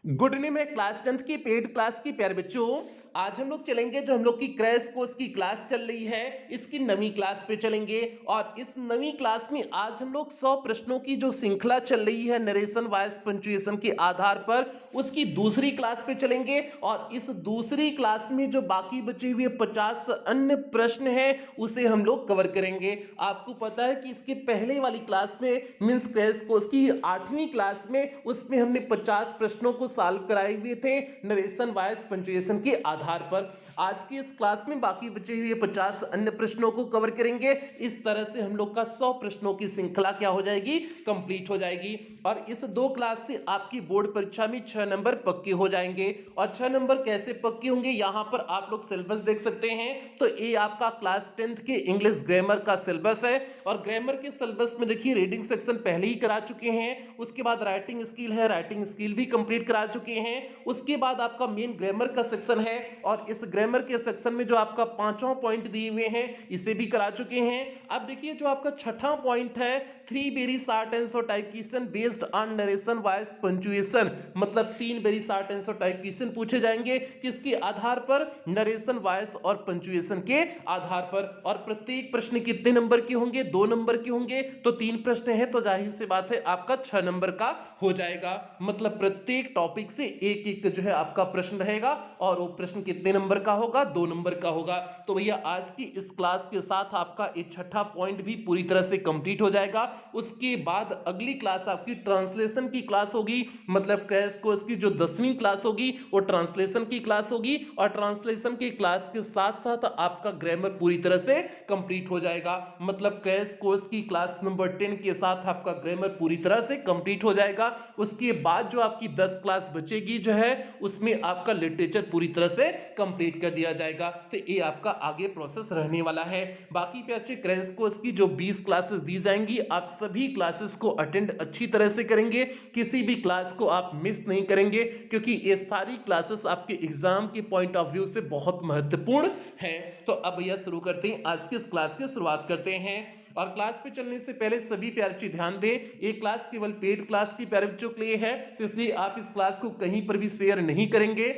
Good evening में class 10th की paid class की प्यारे बच्चों। आज हम लोग चलेंगे जो हम लोग की क्रैश कोर्स की क्लास चल रही है, इसकी नवीं क्लास पे चलेंगे। और इस नवीं क्लास में आज हम लोग 100 प्रश्नों की जो श्रृंखला चल रही है नरेशन वाइज पंक्चुएशन के आधार पर, उसकी दूसरी क्लास पे चलेंगे। और इस दूसरी क्लास में जो बाकी बचे हुए 50 अन्य प्रश्न हैं उसे हम लोग कवर करेंगे। आपको पता है कि इसके पहले वाली क्लास में मींस क्रैश कोर्स की 8वीं क्लास में उसमें हमने 50 प्रश्नों को सॉल्व कराए हुए थे नरेशन वाइज पंक्चुएशन के आधार पर। आज की इस क्लास में बाकी बचे हुए 50 अन्य प्रश्नों को कवर करेंगे। इस तरह से हम लोग का 100 प्रश्नों की श्रृंखला क्या हो जाएगी, कंप्लीट हो जाएगी। और इस दो क्लास से आपकी बोर्ड परीक्षा में 6 नंबर पक्के हो जाएंगे। और 6 नंबर कैसे पक्के होंगे, यहां पर आप लोग सिलेबस देख सकते हैं। तो ये आपका क्लास 10th के इंग्लिश ग्रामर का सिलेबस है। और ग्रामर के सिलेबस में देखिए रीडिंग सेक्शन पहले ही करा चुके हैं, उसके बाद राइटिंग स्किल है, राइटिंग स्किल भी कंप्लीट करा चुके हैं। उसके बाद आपका मेन ग्रामर का सेक्शन है, और इस ग्रामर के सेक्शन में जो आपका पांचों पॉइंट दिए हुए हैं इसे भी करा चुके हैं। अब देखिए जो आपका छठा पॉइंट है, 3 very short answer type question based on narration wise punctuation, मतलब 3 very short answer type question पूछे जाएंगे किसके आधार पर, नरेशन वाइज और पंक्चुएशन के आधार पर। और प्रत्येक प्रश्न कितने नंबर के होंगे, 2 नंबर के होंगे। तो 3 प्रश्न है तो जाहिर सी बात है आपका 6 नंबर का हो जाएगा। मतलब प्रत्येक टॉपिक से एक एक जो है आपका प्रश्न रहेगा, और वो प्रश्न कितने नंबर का होगा, 2 नंबर का होगा। तो भैया आज की इस क्लास के साथ आपका एक छठा पॉइंट भी पूरी तरह से कंप्लीट हो जाएगा। उसके बाद अगली क्लास आपकी ट्रांसलेशन की क्लास होगी, मतलब क्रैश कोर्स की जो 10वीं क्लास होगी वो ट्रांसलेशन की क्लास होगी। और ट्रांसलेशन की क्लास के साथ साथ आपका ग्रामर पूरी तरह से कंप्लीट हो जाएगा। मतलब क्रैश कोर्स की क्लास नंबर 10 के साथ आपका ग्रामर पूरी तरह से कंप्लीट हो जाएगा। उसके बाद जो आपकी 10 क्लास बचेगी जो है उसमें आपका लिटरेचर पूरी तरह से कंप्लीट कर दिया जाएगा। तो ये आपका आगे प्रोसेस रहने वाला है। बाकी पे अच्छे क्रैश कोर्स की जो 20 क्लासेस दी जाएंगी, आप सभी क्लासेस को अटेंड अच्छी तरह से करेंगे, किसी भी क्लास को आप मिस नहीं करेंगे, क्योंकि ये सारी क्लासेस आपके एग्जाम के पॉइंट ऑफ व्यू से बहुत महत्वपूर्ण है। तो अब भैया शुरू करते हैं, आज की इस क्लास की शुरुआत करते हैं। और क्लास पे चलने से पहले सभी प्यारे बच्चे ध्यान दें, ये क्लास केवल पेड क्लास की प्यारे बच्चों के लिए है, तो इसलिए आप इस क्लास को कहीं पर भी शेयर नहीं करेंगे।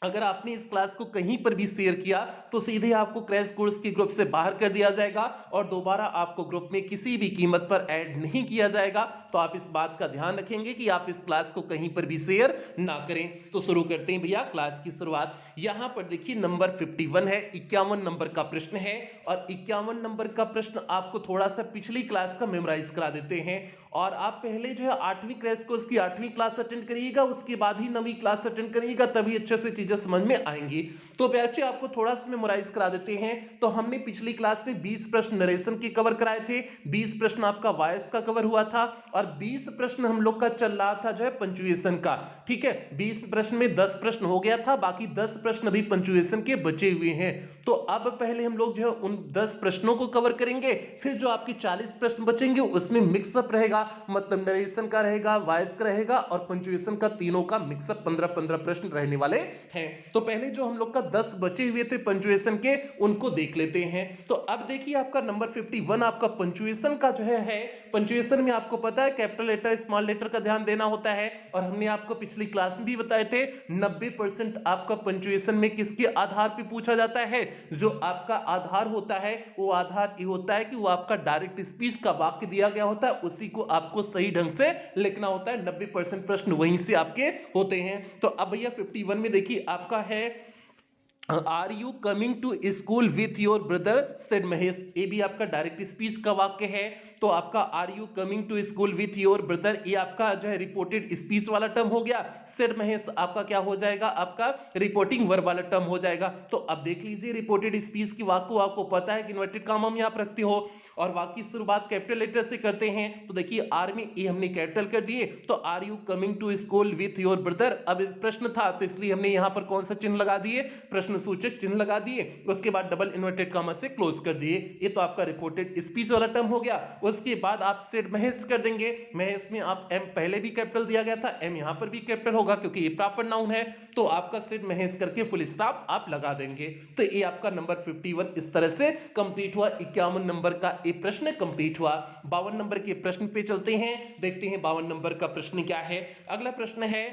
अगर आपने इस क्लास को कहीं पर भी शेयर किया तो सीधे आपको क्रैश कोर्स के ग्रुप से बाहर कर दिया जाएगा, और दोबारा आपको ग्रुप में किसी भी कीमत पर ऐड नहीं किया जाएगा। तो आप इस बात का ध्यान रखेंगे कि आप इस क्लास को कहीं पर भी शेयर ना करें। तो शुरू करते हैं भैया क्लास की शुरुआत। यहां पर देखिए नंबर 51 है, 51 नंबर का प्रश्न है। और 51 नंबर का प्रश्न आपको थोड़ा सा पिछली क्लास का मेमोराइज करा देते हैं। और आप पहले जो है 8वीं क्रैश कोर्स की 8वीं क्लास अटेंड करिएगा, उसके बाद ही 9वीं क्लास अटेंड करिएगा, तभी अच्छे से चीजें समझ में आएंगी। तो बच्चे आपको थोड़ा सा मेमोराइज करा देते हैं। तो हमने पिछली क्लास में 20 प्रश्न नरेशन के कवर कराए थे, 20 प्रश्न आपका वॉइस का कवर हुआ था, और 20 प्रश्न हम लोग का चल रहा था जो है पंक्चुएशन का। ठीक है, 20 प्रश्न में 10 प्रश्न हो गया था, बाकी 10 प्रश्न अभी पंक्चुएशन के बचे हुए हैं। तो अब पहले हम लोग जो है उन 10 प्रश्नों को कवर करेंगे, फिर जो आपके 40 प्रश्न बचेंगे उसमें मिक्सअप रहेगा, मतलब नरेशन का रहेगा, वॉइस का रहेगा और पंक्चुएशन का, तीनों का मिक्सअप 15-15 प्रश्न रहने वाले हैं। तो पहले जो हम लोग का 10 बचे हुए थे पंक्चुएशन के उनको देख लेते हैं। तो अब देखिए आपका नंबर 51 आपका पंक्चुएशन का जो है पंक्चुएशन में आपको पता है कैपिटल लेटर स्मॉल लेटर का ध्यान देना होता है। और हमने आपको पिछली क्लास में भी बताए थे 90% आपका पंक्चुएशन में किसके आधार पर पूछा जाता है, जो आपका आधार होता है वो आधार ये होता है कि वो आपका डायरेक्ट स्पीच का वाक्य दिया गया होता है, उसी को आपको सही ढंग से लिखना होता है। 90% प्रश्न वहीं से आपके होते हैं। तो अब भैया 51 में देखिए आपका है, are you coming to school with your brother said Mahesh. ये भी आपका डायरेक्ट स्पीच का वाक्य है। तो आपका are you coming to school with your brother, ये आपका जो है रिपोर्टेड स्पीच वाला टर्म हो गया। सेड महेश आपका क्या हो जाएगा, आपका रिपोर्टिंग वर्ब वाला टर्म हो जाएगा। तो अब देख लीजिए रिपोर्टेड स्पीच की वाक्य आपको पता है कि इन्वर्टेड कॉमा में आप रखते हो, और वाक्य की शुरुआत कैपिटल लेटर से करते हैं। तो देखिए आर में ए हमने कैपिटल कर दिए, तो are you coming to school with your brother. अब इस प्रश्न था तो इसलिए हमने यहां पर कौन सा चिन्ह लगा दिए, प्रश्न सूचक चिन्ह लगा दिए, उसके बाद डबल इन्वर्टेड कॉमा से क्लोज कर दिए। ये तो आपका रिपोर्टेड स्पीच वाला टर्म हो गया। उसके बाद आप सेड महेश कर देंगे। महेश में आप एम पहले भी कैपिटल दिया गया था, एम यहां पर भी कैपिटल होगा क्योंकि ये प्रॉपर नाउन है। तो आपका सेड महेश करके फुल स्टॉप आप लगा देंगे। तो ये आपका नंबर 51 इस तरह से कंप्लीट हुआ। 51 नंबर का ये प्रश्न कंप्लीट हुआ। 52 नंबर के प्रश्न पे चलते हैं, देखते हैं 52 नंबर का प्रश्न क्या है। अगला प्रश्न है,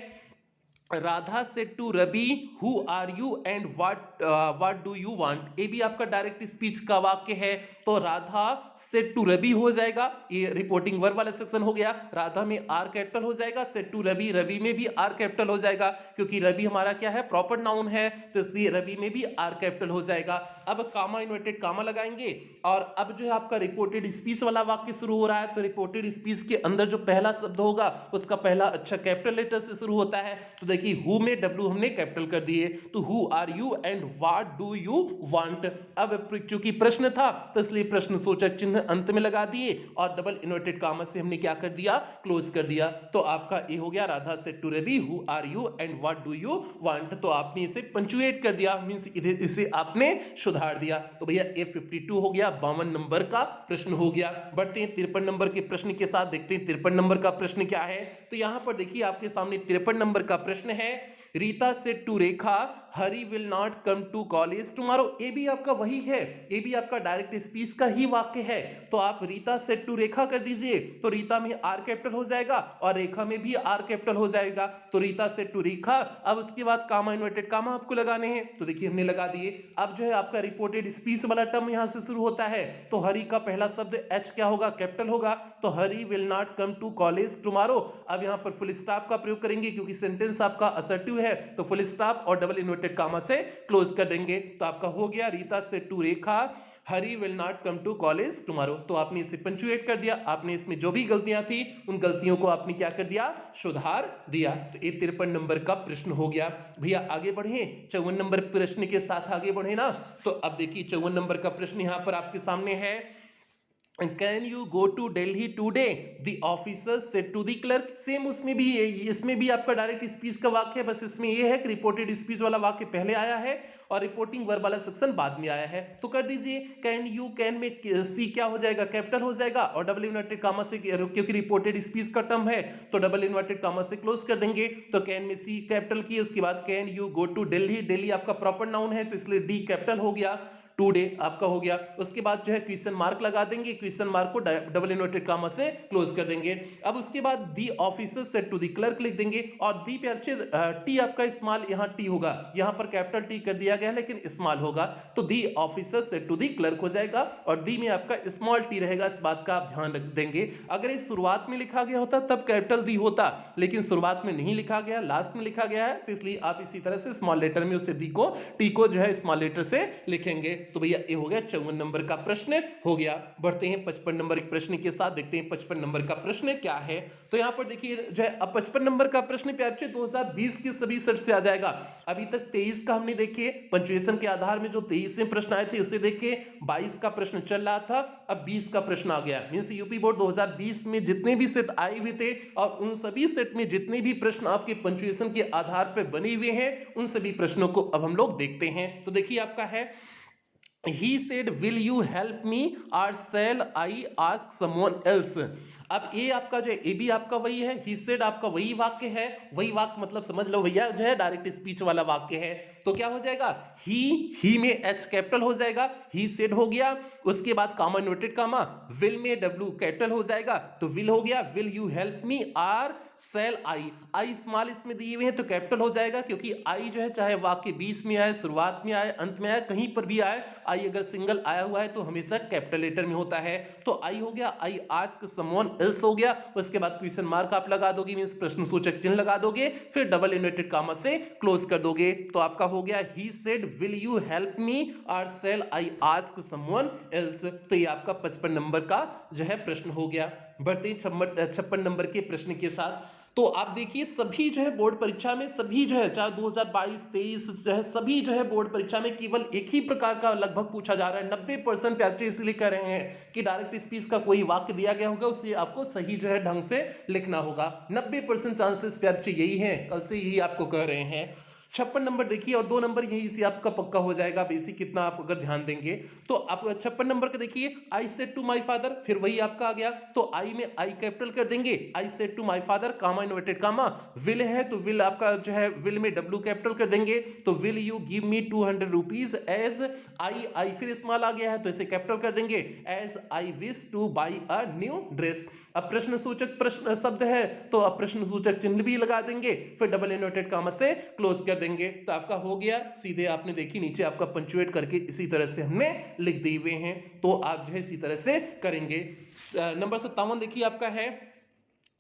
Radha said to Ravi who are you and what do you want. ये भी आपका डायरेक्ट स्पीच का वाक्य है, तो राधा सेड टू रवि हो जाएगा, ये रिपोर्टिंग वर्ब वाला सेक्शन हो गया। राधा में आर कैपिटल हो जाएगा, सेड टू रवि, रवि में भी आर कैपिटल हो जाएगा क्योंकि रवि हमारा क्या है, प्रॉपर नाउन है, तो इसलिए रवि में भी आर कैपिटल हो जाएगा। अब कामा इन्वर्टेड कामा लगाएंगे और अब जो है आपका रिपोर्टेड स्पीच वाला वाक्य शुरू हो रहा है, तो रिपोर्टेड स्पीच के अंदर जो पहला शब्द होगा उसका पहला अक्षर कैपिटल लेटर से शुरू होता है। तो देखिए हु में डब्ल्यू हमने कैपिटल कर दिए, तो who are you and what do you want. अब चूंकि प्रश्न था तो इसलिए प्रश्न सूचक चिन्ह अंत में लगा दिए और डबल इन्वर्टेड कामा से हमने क्या कर दिया, क्लोज कर दिया। तो आपका ये हो गया Radha said to Ravi who are you and what do you want. तो आपने इसे पंचुएट कर दिया, मींस इसे आपने सुधार दिया। तो भैया ये 52 हो गया, 52 नंबर का प्रश्न हो गया। बढ़ते हैं 53 नंबर के प्रश्न के साथ, देखते हैं 53 नंबर का प्रश्न क्या है। तो यहां पर देखिए आपके सामने 53 नंबर का प्रश्न है, Rita said to Rekha Hari will not come to college tomorrow. ये भी आपका वही है, ये भी आपका डायरेक्ट स्पीच का ही वाक्य है। तो आप रीता सेड टू रेखा कर दीजिए, तो रीता में आर कैपिटल हो जाएगा और रेखा में भी आर कैपिटल हो जाएगा, तो रीता सेड टू रेखा। अब उसके बाद कामा इन्वर्टेड कामा आपको लगाने हैं, तो देखिए हमने लगा दिए। अब जो है आपका रिपोर्टेड स्पीच वाला टर्म यहां से शुरू होता है, तो हरी का पहला शब्द एच क्या होगा, कैपिटल होगा, तो Hari will not come to college tomorrow. अब यहां पर फुल स्टॉप का प्रयोग करेंगे क्योंकि सेंटेंस आपका असर्टिव है, तो फुल स्टॉप और डबल इन्वर्टेड कामा से क्लोज कर देंगे। तो आपका हो गया Rita said to Rekha Hari will not come to college tomorrow. तो आपने इसे पंचुएट कर दिया, आपने इसमें जो भी गलतियां थी उन गलतियों को आपने क्या कर दिया, सुधार दिया। तो ये 53 नंबर का प्रश्न हो गया। भैया आगे बढ़े 54 नंबर प्रश्न के साथ आगे बढ़े ना। तो अब देखिए 54 नंबर का प्रश्न यहां पर आपके सामने है, can you go to Delhi today the officer said to the clerk. Same उसमें भी, इसमें भी आपका डायरेक्ट स्पीच का वाक्य है, बस इसमें यह है कि रिपोर्टेड स्पीच वाला वाक्य पहले आया है और रिपोर्टिंग वर्ब वाला सेक्शन बाद में आया है। तो कर दीजिए कैन यू, कैन में सी क्या हो जाएगा, कैपिटल हो जाएगा और डबल इन्वर्टेड कामा से, क्योंकि रिपोर्टेड स्पीच का टर्म है तो डबल इन्वर्टेड कामा से क्लोज कर देंगे। तो कैन में सी कैपिटल की, उसके बाद can you go to Delhi, Delhi आपका प्रॉपर नाउन है तो इसलिए डी कैपिटल हो गया, टुडे आपका हो गया। उसके बाद जो है क्वेश्चन मार्क लगा देंगे, क्वेश्चन मार्क को डबल इन्वर्टेड कामा से क्लोज कर देंगे। अब उसके बाद the officer said to the clerk लिख देंगे और दी पे अच्छे टी आपका स्मॉल यहाँ टी होगा, यहाँ पर कैपिटल टी कर दिया गया है लेकिन स्मॉल होगा, तो the officer said to the clerk हो जाएगा और दी में आपका स्मॉल टी रहेगा, इस बात का आप ध्यान रख देंगे। अगर इस शुरुआत में लिखा गया होता तब कैपिटल दी होता, लेकिन शुरुआत में नहीं लिखा गया, लास्ट में लिखा गया है, तो इसलिए आप इसी तरह से स्मॉल लेटर में उसे दी को, टी को जो है स्मॉल लेटर से लिखेंगे। तो भैया ये हो गया 54 नंबर का प्रश्न हो गया। बढ़ते हैं 55 नंबर के प्रश्न के साथ, देखते हैं 55 नंबर का प्रश्न क्या है। तो यहां पर देखिए जो है अब 55 नंबर का प्रश्न प्यार बच्चे 2020 के सभी सेट से आ जाएगा। अभी तक 23 का हमने देखे पंचुएशन के आधार में जो 23 से प्रश्न आए थे उसे देखे, 22 का प्रश्न चल रहा था, अब 20 का प्रश्न आ गया। मींस यूपी बोर्ड 2020 में जितने भी सेट आए हुए थे और उन सभी सेट में जितने भी प्रश्न आपके पंचुएशन के आधार पर बने हुए हैं उन सभी प्रश्नों को अब हम लोग देखते हैं। तो देखिए आपका है He said, "Will you help me, or shall I ask someone else?" अब ये आपका जो है ये भी आपका वही है, he said आपका वही वाक्य है, वही वाक्य मतलब समझ लो भैया जो है डायरेक्ट स्पीच वाला वाक्य है। तो क्या हो जाएगा, ही में एच कैपिटल हो जाएगा, ही सेड हो गया, उसके बाद कामा इन्वर्टेड कामा, विल में डब्ल्यू कैपिटल हो जाएगा तो विल हो गया, will you help me, R sell I, I small इसमें दिए हुए हैं तो कैपिटल हो जाएगा क्योंकि आई जो है चाहे वाक्य बीच में आए, शुरुआत में आए, अंत में आए, कहीं पर भी आए, आई अगर सिंगल आया हुआ है तो हमेशा कैपिटल लेटर में होता है। तो आई हो गया, आई आस्क समवन एल्स हो गया, उसके बाद क्वेश्चन मार्क आप लगा दोगे, मींस प्रश्न सूचक चिन्ह लगा दोगे, फिर डबल इन्वर्टेड कामा से क्लोज कर दोगे। तो आपका हो गया he said will you help me और shall I ask someone else. तो ये आपका 55 नंबर का जो है प्रश्न हो गया। बढ़ते ही 56 नंबर के प्रश्न के साथ। तो आप देखिए सभी जो है बोर्ड परीक्षा में सभी जो है चाहे 2022 23 जो है सभी जो है बोर्ड परीक्षा में केवल एक ही प्रकार का लगभग पूछा जा रहा है। 90% प्यारे इसलिए कह रहे हैं कि डायरेक्ट स्पीच का कोई वाक्य दिया गया होगा उसे आपको सही जो है ढंग से लिखना होगा। 90% चांसेस प्यारे यही है, कल से यही आपको कह रहे हैं। 56 नंबर देखिए और 2 नंबर यही से आपका पक्का हो जाएगा बेसिक, कितना आप अगर ध्यान देंगे तो आप 56 नंबर का देखिए, I said to my father, फिर वही आपका आ गया, तो आई में आई कैपिटल कर देंगे, I said to my father comma inverted comma, will है तो विल आपका जो है विल में डब्ल्यू कैपिटल कर देंगे, तो will you give me 200 rupees as I फिर स्मॉल आ गया है तो इसे कैपिटल कर देंगे, as I wish to buy a new dress. अब प्रश्न सूचक प्रश्न शब्द है तो अब प्रश्न सूचक चिन्ह भी लगा देंगे, फिर डबल इन्वर्टेड कामा से क्लोज कर देंगे, तो आपका हो गया। सीधे आपने देखी नीचे आपका पंचुएट करके इसी तरह से हमने लिख दिए हुए हैं, तो आप जो है इसी तरह से करेंगे। नंबर 57 देखिए आपका है,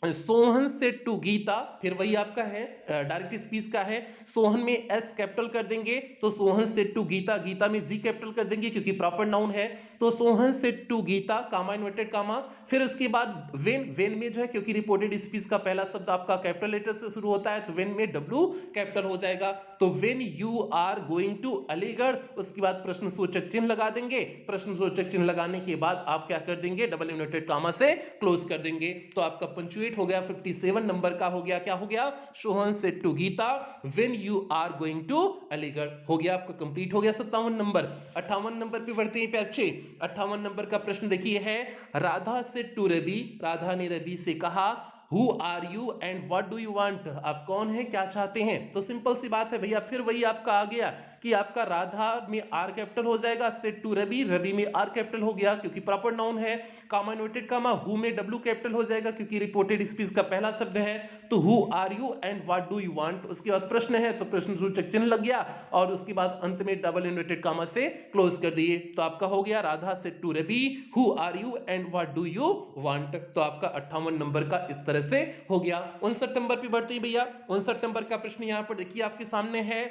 सोहन से टू गीता, फिर वही आपका है डायरेक्ट स्पीच का है, सोहन में एस कैपिटल कर देंगे, तो सोहन से टू गीता, गीता में जी कैपिटल कर देंगे क्योंकि प्रॉपर नाउन है, तो Sohan said to Gita comma inverted comma, फिर उसके बाद वेन में जो है क्योंकि रिपोर्टेड स्पीच का पहला शब्द आपका कैपिटल लेटर से शुरू होता है तो वेन में डब्ल्यू कैपिटल हो जाएगा, तो when you are going to Aligarh, उसके बाद प्रश्न सूचक चिन्ह लगा देंगे, प्रश्न सूचक चिन्ह लगाने के बाद आप क्या कर देंगे, डबल इन्वर्टेड कामा से क्लोज कर देंगे, तो आपका पंचुएट हो गया। 57 नंबर का हो गया, क्या हो गया, Sohan said to Gita when you are going to Aligarh, हो गया आपका कंप्लीट हो गया 57 नंबर। 58 नंबर पे बढ़ते हैं बच्चे। 58 नंबर का प्रश्न देखिए है, राधा से टू रवि, राधा ने रवि से कहा, who are you and what do you want, आप कौन है क्या चाहते हैं, तो सिंपल सी बात है भैया, फिर वही आपका आ गया कि आपका राधा में आर कैपिटल हो जाएगा, सेट टू रवि, रवि में आर कैपिटल हो गया क्योंकि प्रॉपर नाउन है, कामा इन्वर्टेड कामा, हु में डब्ल्यू कैपिटल हो जाएगा क्योंकि रिपोर्टेड स्पीच का पहला शब्द है, तो who are you and what do you want, उसके बाद प्रश्न है तो प्रश्न सूचक चिन्ह लग गया और उसके बाद अंत में डबल इन्वर्टेड कामा से क्लोज कर दिए, तो आपका हो गया Radha said to Ravi, who are you and what do you want, तो आपका 58 नंबर का इस तरह से हो गया। 59 नंबर पे बढ़ते हैं भैया। 59 नंबर का प्रश्न यहां पर देखिए आपके सामने है,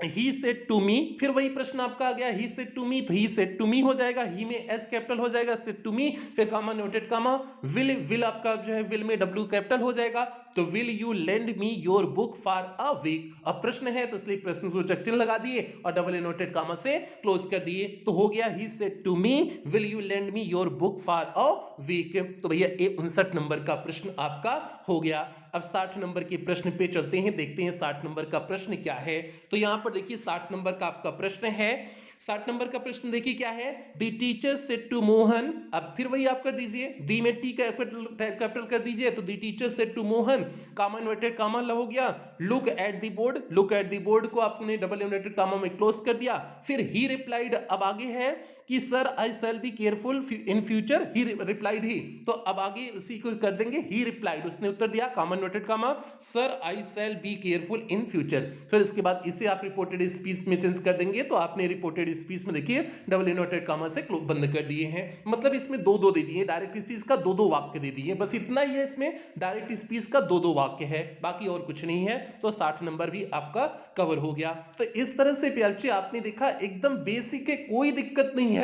ही सेड टू मी, फिर वही प्रश्न आपका आ गया, ही सेड टू मी, तो ही सेड टू मी हो जाएगा, ही में एच कैपिटल हो जाएगा, सेड टू मी, फिर कामा नोटेड कामा, विल आपका जो है विल में डब्ल्यू कैपिटल हो जाएगा, तो will you lend me your book for a week, अब प्रश्न है तो इसलिए प्रश्न सूचक चिन्ह लगा दिए और डबल इनवर्टेड कामा से क्लोज कर दिए, तो हो गया he said to me will you lend me your book for a week, तो भैया 59 नंबर का प्रश्न आपका हो गया। अब 60 नंबर के प्रश्न पे चलते हैं, देखते हैं 60 नंबर का प्रश्न क्या है, तो यहां पर देखिए 60 नंबर का आपका प्रश्न है, 60 नंबर का प्रश्न देखिए क्या है, the teacher said to Mohan, अब फिर वही आप कर दीजिए, डी में टी कैपिटल कर दीजिए, तो the teacher said to Mohan comma inverted comma हो गया, look at the board, look at the board को आपने डबल इन्वर्टेड कामा में क्लोज कर दिया, फिर ही रिप्लाइड, अब आगे है कि sir I shall be careful in future, he replied, he तो अब आगे उसी को कर देंगे, ही रिप्लाइड, उसने उत्तर दिया comma inverted comma sir I shall be careful in future, फिर इसके बाद इसे आप रिपोर्टेड स्पीच में चेंज कर देंगे, तो आपने रिपोर्टेड स्पीच में देखिए डबल इन्वर्टेड कामा से बंद कर दिए हैं, मतलब इसमें दो दो दे दिए, डायरेक्ट स्पीच का दो दो वाक्य दे दिए, बस इतना ही है, इसमें डायरेक्ट स्पीच का दो दो वाक्य है, बाकी और कुछ नहीं है, तो 60 नंबर भी आपका कवर हो गया। तो इस तरह से प्यार से आपने देखा एकदम बेसिक है, कोई दिक्कत नहीं है,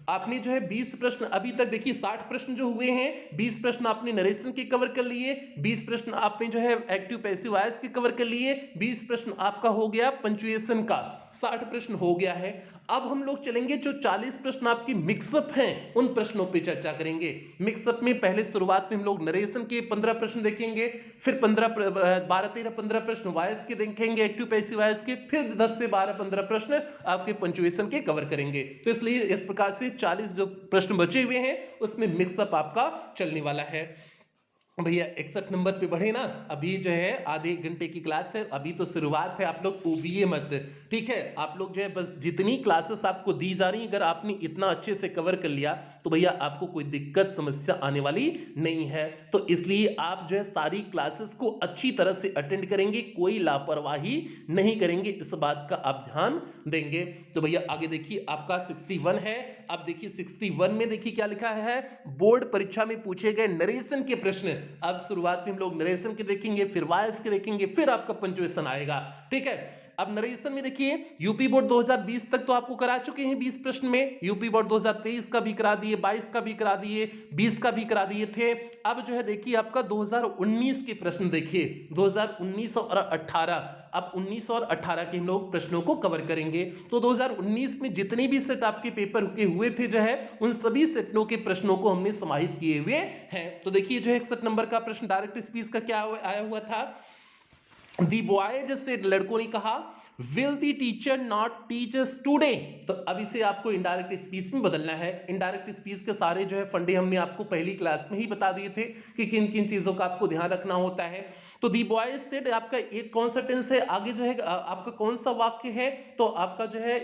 आपने जो है 20 प्रश्न अभी तक देखिए, 60 प्रश्न जो हुए हैं, 20 प्रश्न आपने नरेशन के कवर कर लिए, 20 प्रश्न आपने जो है एक्टिव पैसिव वॉइस के कवर कर लिए, 20 प्रश्न आपका हो गया पंक्चुएशन का, 60 प्रश्न हो गया है। अब हम लोग चलेंगे जो 40 प्रश्न आपकी मिक्सअप हैं उन प्रश्नों पे चर्चा करेंगे। मिक्सअप में पहले शुरुआत में हम लोग नरेशन के 15 प्रश्न देखेंगे, फिर 12-13-15 प्रश्न वॉइस के देखेंगे एक्टिव पैसिव वॉइस के, फिर 10 से 12-15 प्रश्न आपके पंक्चुएशन के कवर करेंगे। तो इसलिए इस प्रकार से 40 जो प्रश्न बचे हुए हैं उसमें मिक्सअप आपका चलने वाला है। भैया 61 नंबर पे बढ़े ना, अभी जो है आधे घंटे की क्लास है, अभी तो शुरुआत है, आप लोग उबिए मत, ठीक है, आप लोग जो है बस जितनी क्लासेस आपको दी जा रही, अगर आपने इतना अच्छे से कवर कर लिया तो भैया आपको कोई दिक्कत समस्या आने वाली नहीं है, तो इसलिए आप जो है सारी क्लासेस को अच्छी तरह से अटेंड करेंगे, कोई लापरवाही नहीं करेंगे, इस बात का आप ध्यान देंगे। तो भैया आगे देखिए आपका 61 है, अब देखिए 61 में देखिए क्या लिखा है, बोर्ड परीक्षा में पूछे गए नरेशन के प्रश्न, अब शुरुआत में हम लोग नरेशन के देखेंगे, फिर वॉइस के देखेंगे, फिर आपका पंक्चुएशन आएगा, ठीक है। अब नरेशन में देखिए यूपी बोर्ड 2020 तक तो आपको करा चुके हैं 20 प्रश्न में, यूपी बोर्ड 2023 का भी करा दिए, 22 का भी करा दिए, 20 का भी करा दिए थे। अब जो है देखिए आपका 2019 के प्रश्न देखिए, 2019 और 18, अब 19 और 18 के हम लोग प्रश्नों को कवर करेंगे। तो 2019 में जितने भी सेट आपके पेपर के हुए थे जो है उन सभी सेटों के प्रश्नों को हमने समाहित किए हुए हैं। तो देखिए जो है 61 नंबर का प्रश्न डायरेक्ट स्पीच का क्या आया हुआ था, दी बॉयज सेड, लड़कों ने कहा, will the teacher not teach us today. तो अब इसे आपको इनडायरेक्ट स्पीच में बदलना है। इनडायरेक्ट स्पीच के सारे जो है फंडे हमने आपको पहली क्लास में ही बता दिए थे कि किन किन चीजों का आपको ध्यान रखना होता है। तो दी बॉयज सेड आपका एक कौन सा टेंस है, आगे जो है आपका कौन सा वाक्य है, तो आपका जो है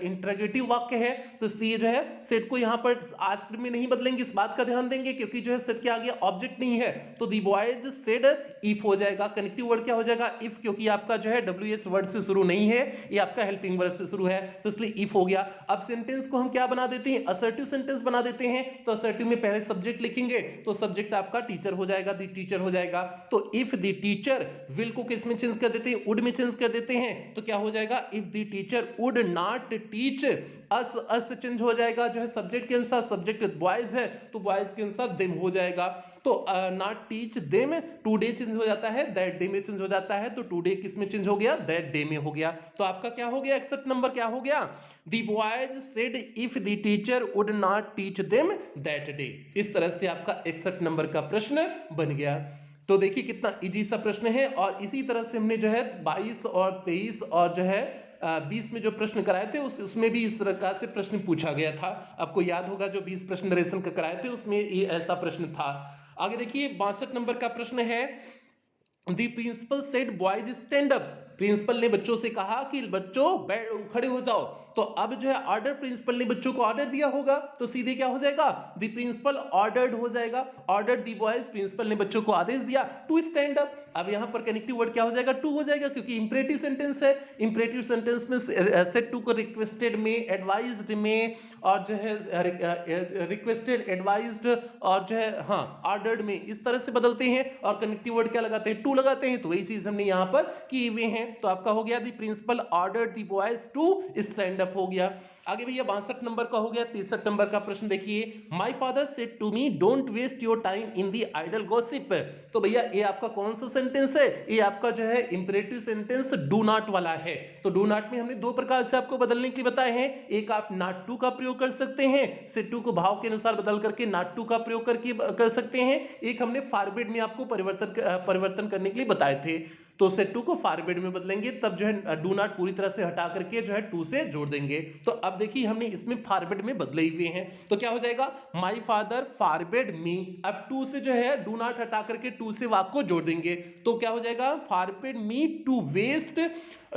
इंटरोगेटिव वाक्य है, तो इसलिए जो है सेड को यहाँ पर आस्क्ड में नहीं बदलेंगे, इस बात का ध्यान देंगे, क्योंकि जो है सेड के आगे ऑब्जेक्ट नहीं है। तो दी बॉयज सेड इफ हो जाएगा, कनेक्टिव वर्ड क्या हो जाएगा, इफ, क्योंकि आपका जो है WH वर्ड से शुरू नहीं है, ये आपका हेल्पिंग वर्ड से शुरू है, तो इसलिए इफ हो गया। अब सेंटेंस को हम क्या बना देते हैं, असर्टिव सेंटेंस बना देते हैं। तो असर्टिव में पहले सब्जेक्ट लिखेंगे, तो सब्जेक्ट आपका टीचर हो जाएगा, दी टीचर हो जाएगा। तो इफ द टीचर, विल को किस में चेंज कर देते हैं, वुड में चेंज कर देते हैं, तो क्या हो जाएगा, if the teacher would not teach us change हो जाएगा, जो है सब्जेक्ट के अनुसार, सब्जेक्ट बॉयज है तो बॉयज के अनुसार देम हो जाएगा। तो not teach them, today change हो जाता है, दैट डे में चेंज हो जाता है, तो टुडे किस में चेंज हो गया, दैट डे में हो गया। तो आपका क्या हो गया, 61 नंबर क्या हो गया, the boys said if the teacher would not teach them that day. इस तरह से आपका 61 नंबर का प्रश्न बन गया। तो देखिए कितना इजी सा प्रश्न है। और इसी तरह से हमने जो है 22 और 23 और जो है 20 में जो प्रश्न कराए थे उसमें भी इस तरह से प्रश्न पूछा गया था। आपको याद होगा जो 20 प्रश्न नरेशन का कराए थे उसमें ये ऐसा प्रश्न था। आगे देखिए 62 नंबर का प्रश्न है, the principal said boys stand up. Principal ने बच्चों से कहा कि बच्चों खड़े हो जाओ। तो अब जो है ऑर्डर, प्रिंसिपल ने बच्चों को ऑर्डर दिया होगा, तो सीधे क्या हो जाएगा, द प्रिंसिपल ऑर्डर्ड हो जाएगा। ऑर्डर दी बॉयज, प्रिंसिपल ने बच्चों को आदेश दिया टू स्टैंड अप। अब यहां पर कनेक्टिव वर्ड क्या हो जाएगा, टू हो जाएगा, क्योंकि इंपरेटिव सेंटेंस है। इंपरेटिव सेंटेंस में सेड टू को रिक्वेस्टेड में, एडवाइज्ड में, और जो है रिक्वेस्टेड, एडवाइज्ड, और जो है हाँ ऑर्डर्ड में, इस तरह से बदलते हैं। और कनेक्टिव वर्ड क्या लगाते हैं, टू लगाते हैं। तो वही चीज हमने यहां पर की हुए हैं। तो आपका हो गया, the principal ordered the boys to stand up हो गया। आगे भैया 62 नंबर का हो गया। 63 नंबर का प्रश्न देखिए, my father said to me don't waste your time in the idle gossip. तो भैया ये आपका कौन सा सेंटेंस है, ये आपका जो है इंपरेटिव सेंटेंस डू नॉट वाला है। तो डू नॉट में हमने दो प्रकार से आपको बदलने के लिए बताए हैं। एक आप नॉट टू का प्रयोग कर सकते हैं, सेड टू को भाव के अनुसार बदल करके नॉट टू का प्रयोग करके कर सकते हैं। एक हमने फॉरबिड में आपको परिवर्तन करने के लिए बताए थे। तो सेड टू को फॉरबिड में बदलेंगे, तब जो है डू नॉट पूरी तरह से हटा करके जो है टू से जोड़ देंगे। तो अब देखिए हमने इसमें फॉरबिड में बदले हुए हैं, तो क्या हो जाएगा, माय फादर फॉरबिड मी। अब टू से जो है डू नॉट हटा करके टू से वाक्य को जोड़ देंगे, तो क्या हो जाएगा, forbid me to waste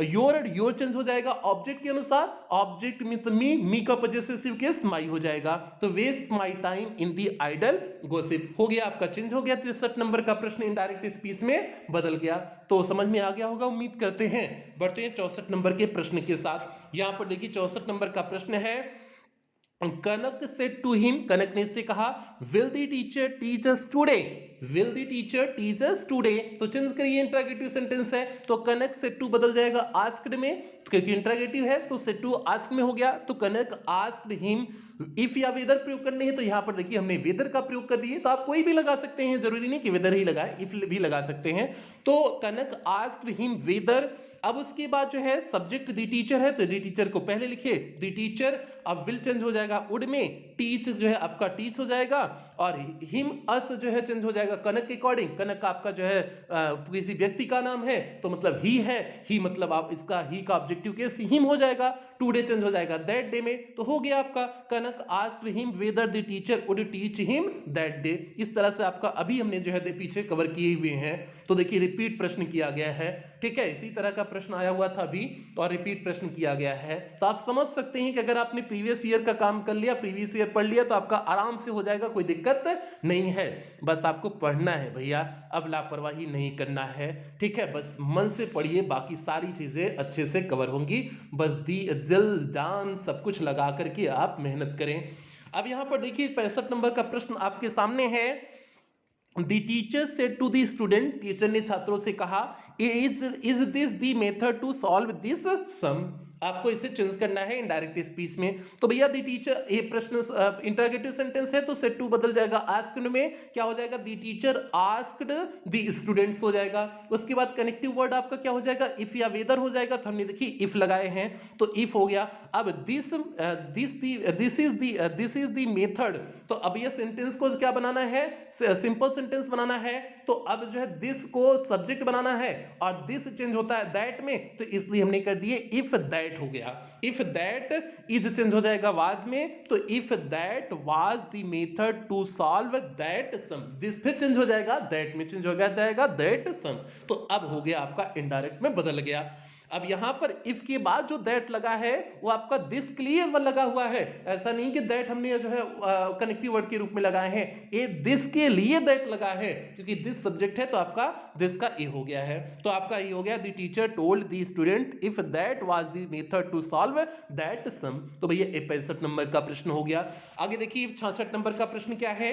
your change हो जाएगा ऑब्जेक्ट के अनुसार, ऑब्जेक्ट में मी का पजेसिव केस माई हो जाएगा। तो waste my time in the idle gossip हो गया, आपका चेंज हो गया। 63 नंबर का प्रश्न इनडायरेक्ट स्पीच में बदल गया। तो समझ में आ गया होगा उम्मीद करते हैं। बढ़ते हैं 64 नंबर के प्रश्न के साथ। यहां पर देखिए 64 नंबर का प्रश्न है, कनक सेड टू हिम, कनक ने इससे कहा, will the teacher teach us today, will the teacher teach us today. तो चेंज करिए, इंटरोगेटिव सेंटेंस है, तो कनक सेड टू बदल जाएगा आस्क्ड में, क्योंकि इंटरोगेटिव है तो सेड टू आस्क में हो गया। तो कनक आस्क्ड हिम, इफ या वेदर प्रयोग करने हैं तो यहां पर देखिए हमने वेदर का प्रयोग कर दिए। तो आप कोई भी लगा सकते हैं, जरूरी नहीं कि वेदर ही लगाए, इफ भी लगा सकते हैं। तो कनक आस्क्ड हिम वेदर। अब उसके बाद जो है सब्जेक्ट दी टीचर है, तो दी टीचर को पहले लिखे, दी टीचर। अब विल चेंज हो जाएगा वुड में, टीच जो है आपका टीच हो जाएगा, और हिम अस जो है चेंज हो जाएगा कनक के अकॉर्डिंग। कनक आपका जो है किसी व्यक्ति का नाम है तो मतलब ही है, ही मतलब आप इसका ही का ऑब्जेक्टिव केस हिम हो जाएगा। टुडे चेंज हो जाएगा दैट डे में, तो हो गया आपका Kanak asked him whether the teacher would teach him that day. इस तरह से आपका अभी हमने जो है पीछे कवर किए हुए हैं। तो देखिए रिपीट प्रश्न किया गया है, ठीक है, इसी तरह का प्रश्न आया हुआ था अभी और रिपीट प्रश्न किया गया है। तो आप समझ सकते हैं कि अगर आपने प्रीवियस ईयर का काम कर लिया, प्रीवियस ईयर पढ़ लिया, तो आपका आराम से हो जाएगा, कोई दिक्कत नहीं है। बस आपको पढ़ना है भैया, अब लापरवाही नहीं करना है, ठीक है। बस मन से पढ़िए, बाकी सारी चीजें अच्छे से कवर होंगी। बस दिल जान सब कुछ लगा करके आप मेहनत करें। अब यहां पर देखिए 65 नंबर का प्रश्न आपके सामने है। The teacher said to the student, teacher ने छात्रों से कहा, is this the method to solve this sum। आपको इसे चेंज करना है इनडायरेक्ट स्पीच में। तो भैया दी टीचर, ये प्रश्न इंटरोगेटिव सेंटेंस है, तो सेड टू बदल जाएगा आस्क्ड में, क्या हो जाएगा, दी टीचर आस्क्ड दी स्टूडेंट्स हो जाएगा। उसके बाद कनेक्टिव वर्ड आपका क्या हो जाएगा, इफ या वेदर हो जाएगा, तो हमने देखिए इफ लगाए हैं तो इफ हो गया। अब दिस इज द मेथड। तो अब ये सेंटेंस को क्या बनाना है, सिंपल सेंटेंस बनाना है, तो अब जो है दिस को सब्जेक्ट बनाना है और दिस चेंज होता है दैट में, तो इसलिए हमने कर दिए इफ दैट हो गया। इफ दैट इज चेंज हो जाएगा वाज में, तो if that was the method to solve that sum, this फिर चेंज हो जाएगा दैट में चेंज हो जाएगा दैट सम, तो अब हो गया आपका इनडायरेक्ट में बदल गया। अब यहां पर इफ के बाद जो दैट लगा है वो आपका दिस के लिए लगा हुआ है, ऐसा नहीं कि दैट हमने जो है कनेक्टिव वर्ड के रूप में लगाए हैं, ये दिस के लिए दैट लगा है क्योंकि दिस सब्जेक्ट है, तो आपका दिस का ए हो गया है। तो आपका ये हो गया the teacher told the student if that was the method to solve that sum. तो भैया 65 नंबर का प्रश्न हो गया। आगे देखिए 66 नंबर का प्रश्न क्या है।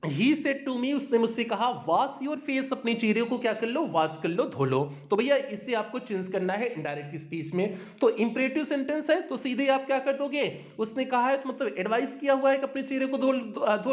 He said to me, उसने मुझसे कहा वॉश योर फेस, अपने चेहरे को क्या कर लो, वॉश कर लो, धो लो। तो भैया इससे आपको चेंज करना है इनडायरेक्ट स्पीच में, तो इंपरेटिव सेंटेंस है तो सीधे आप क्या कर दोगे, उसने कहा है तो मतलब एडवाइस किया हुआ है कि अपने चेहरे को धो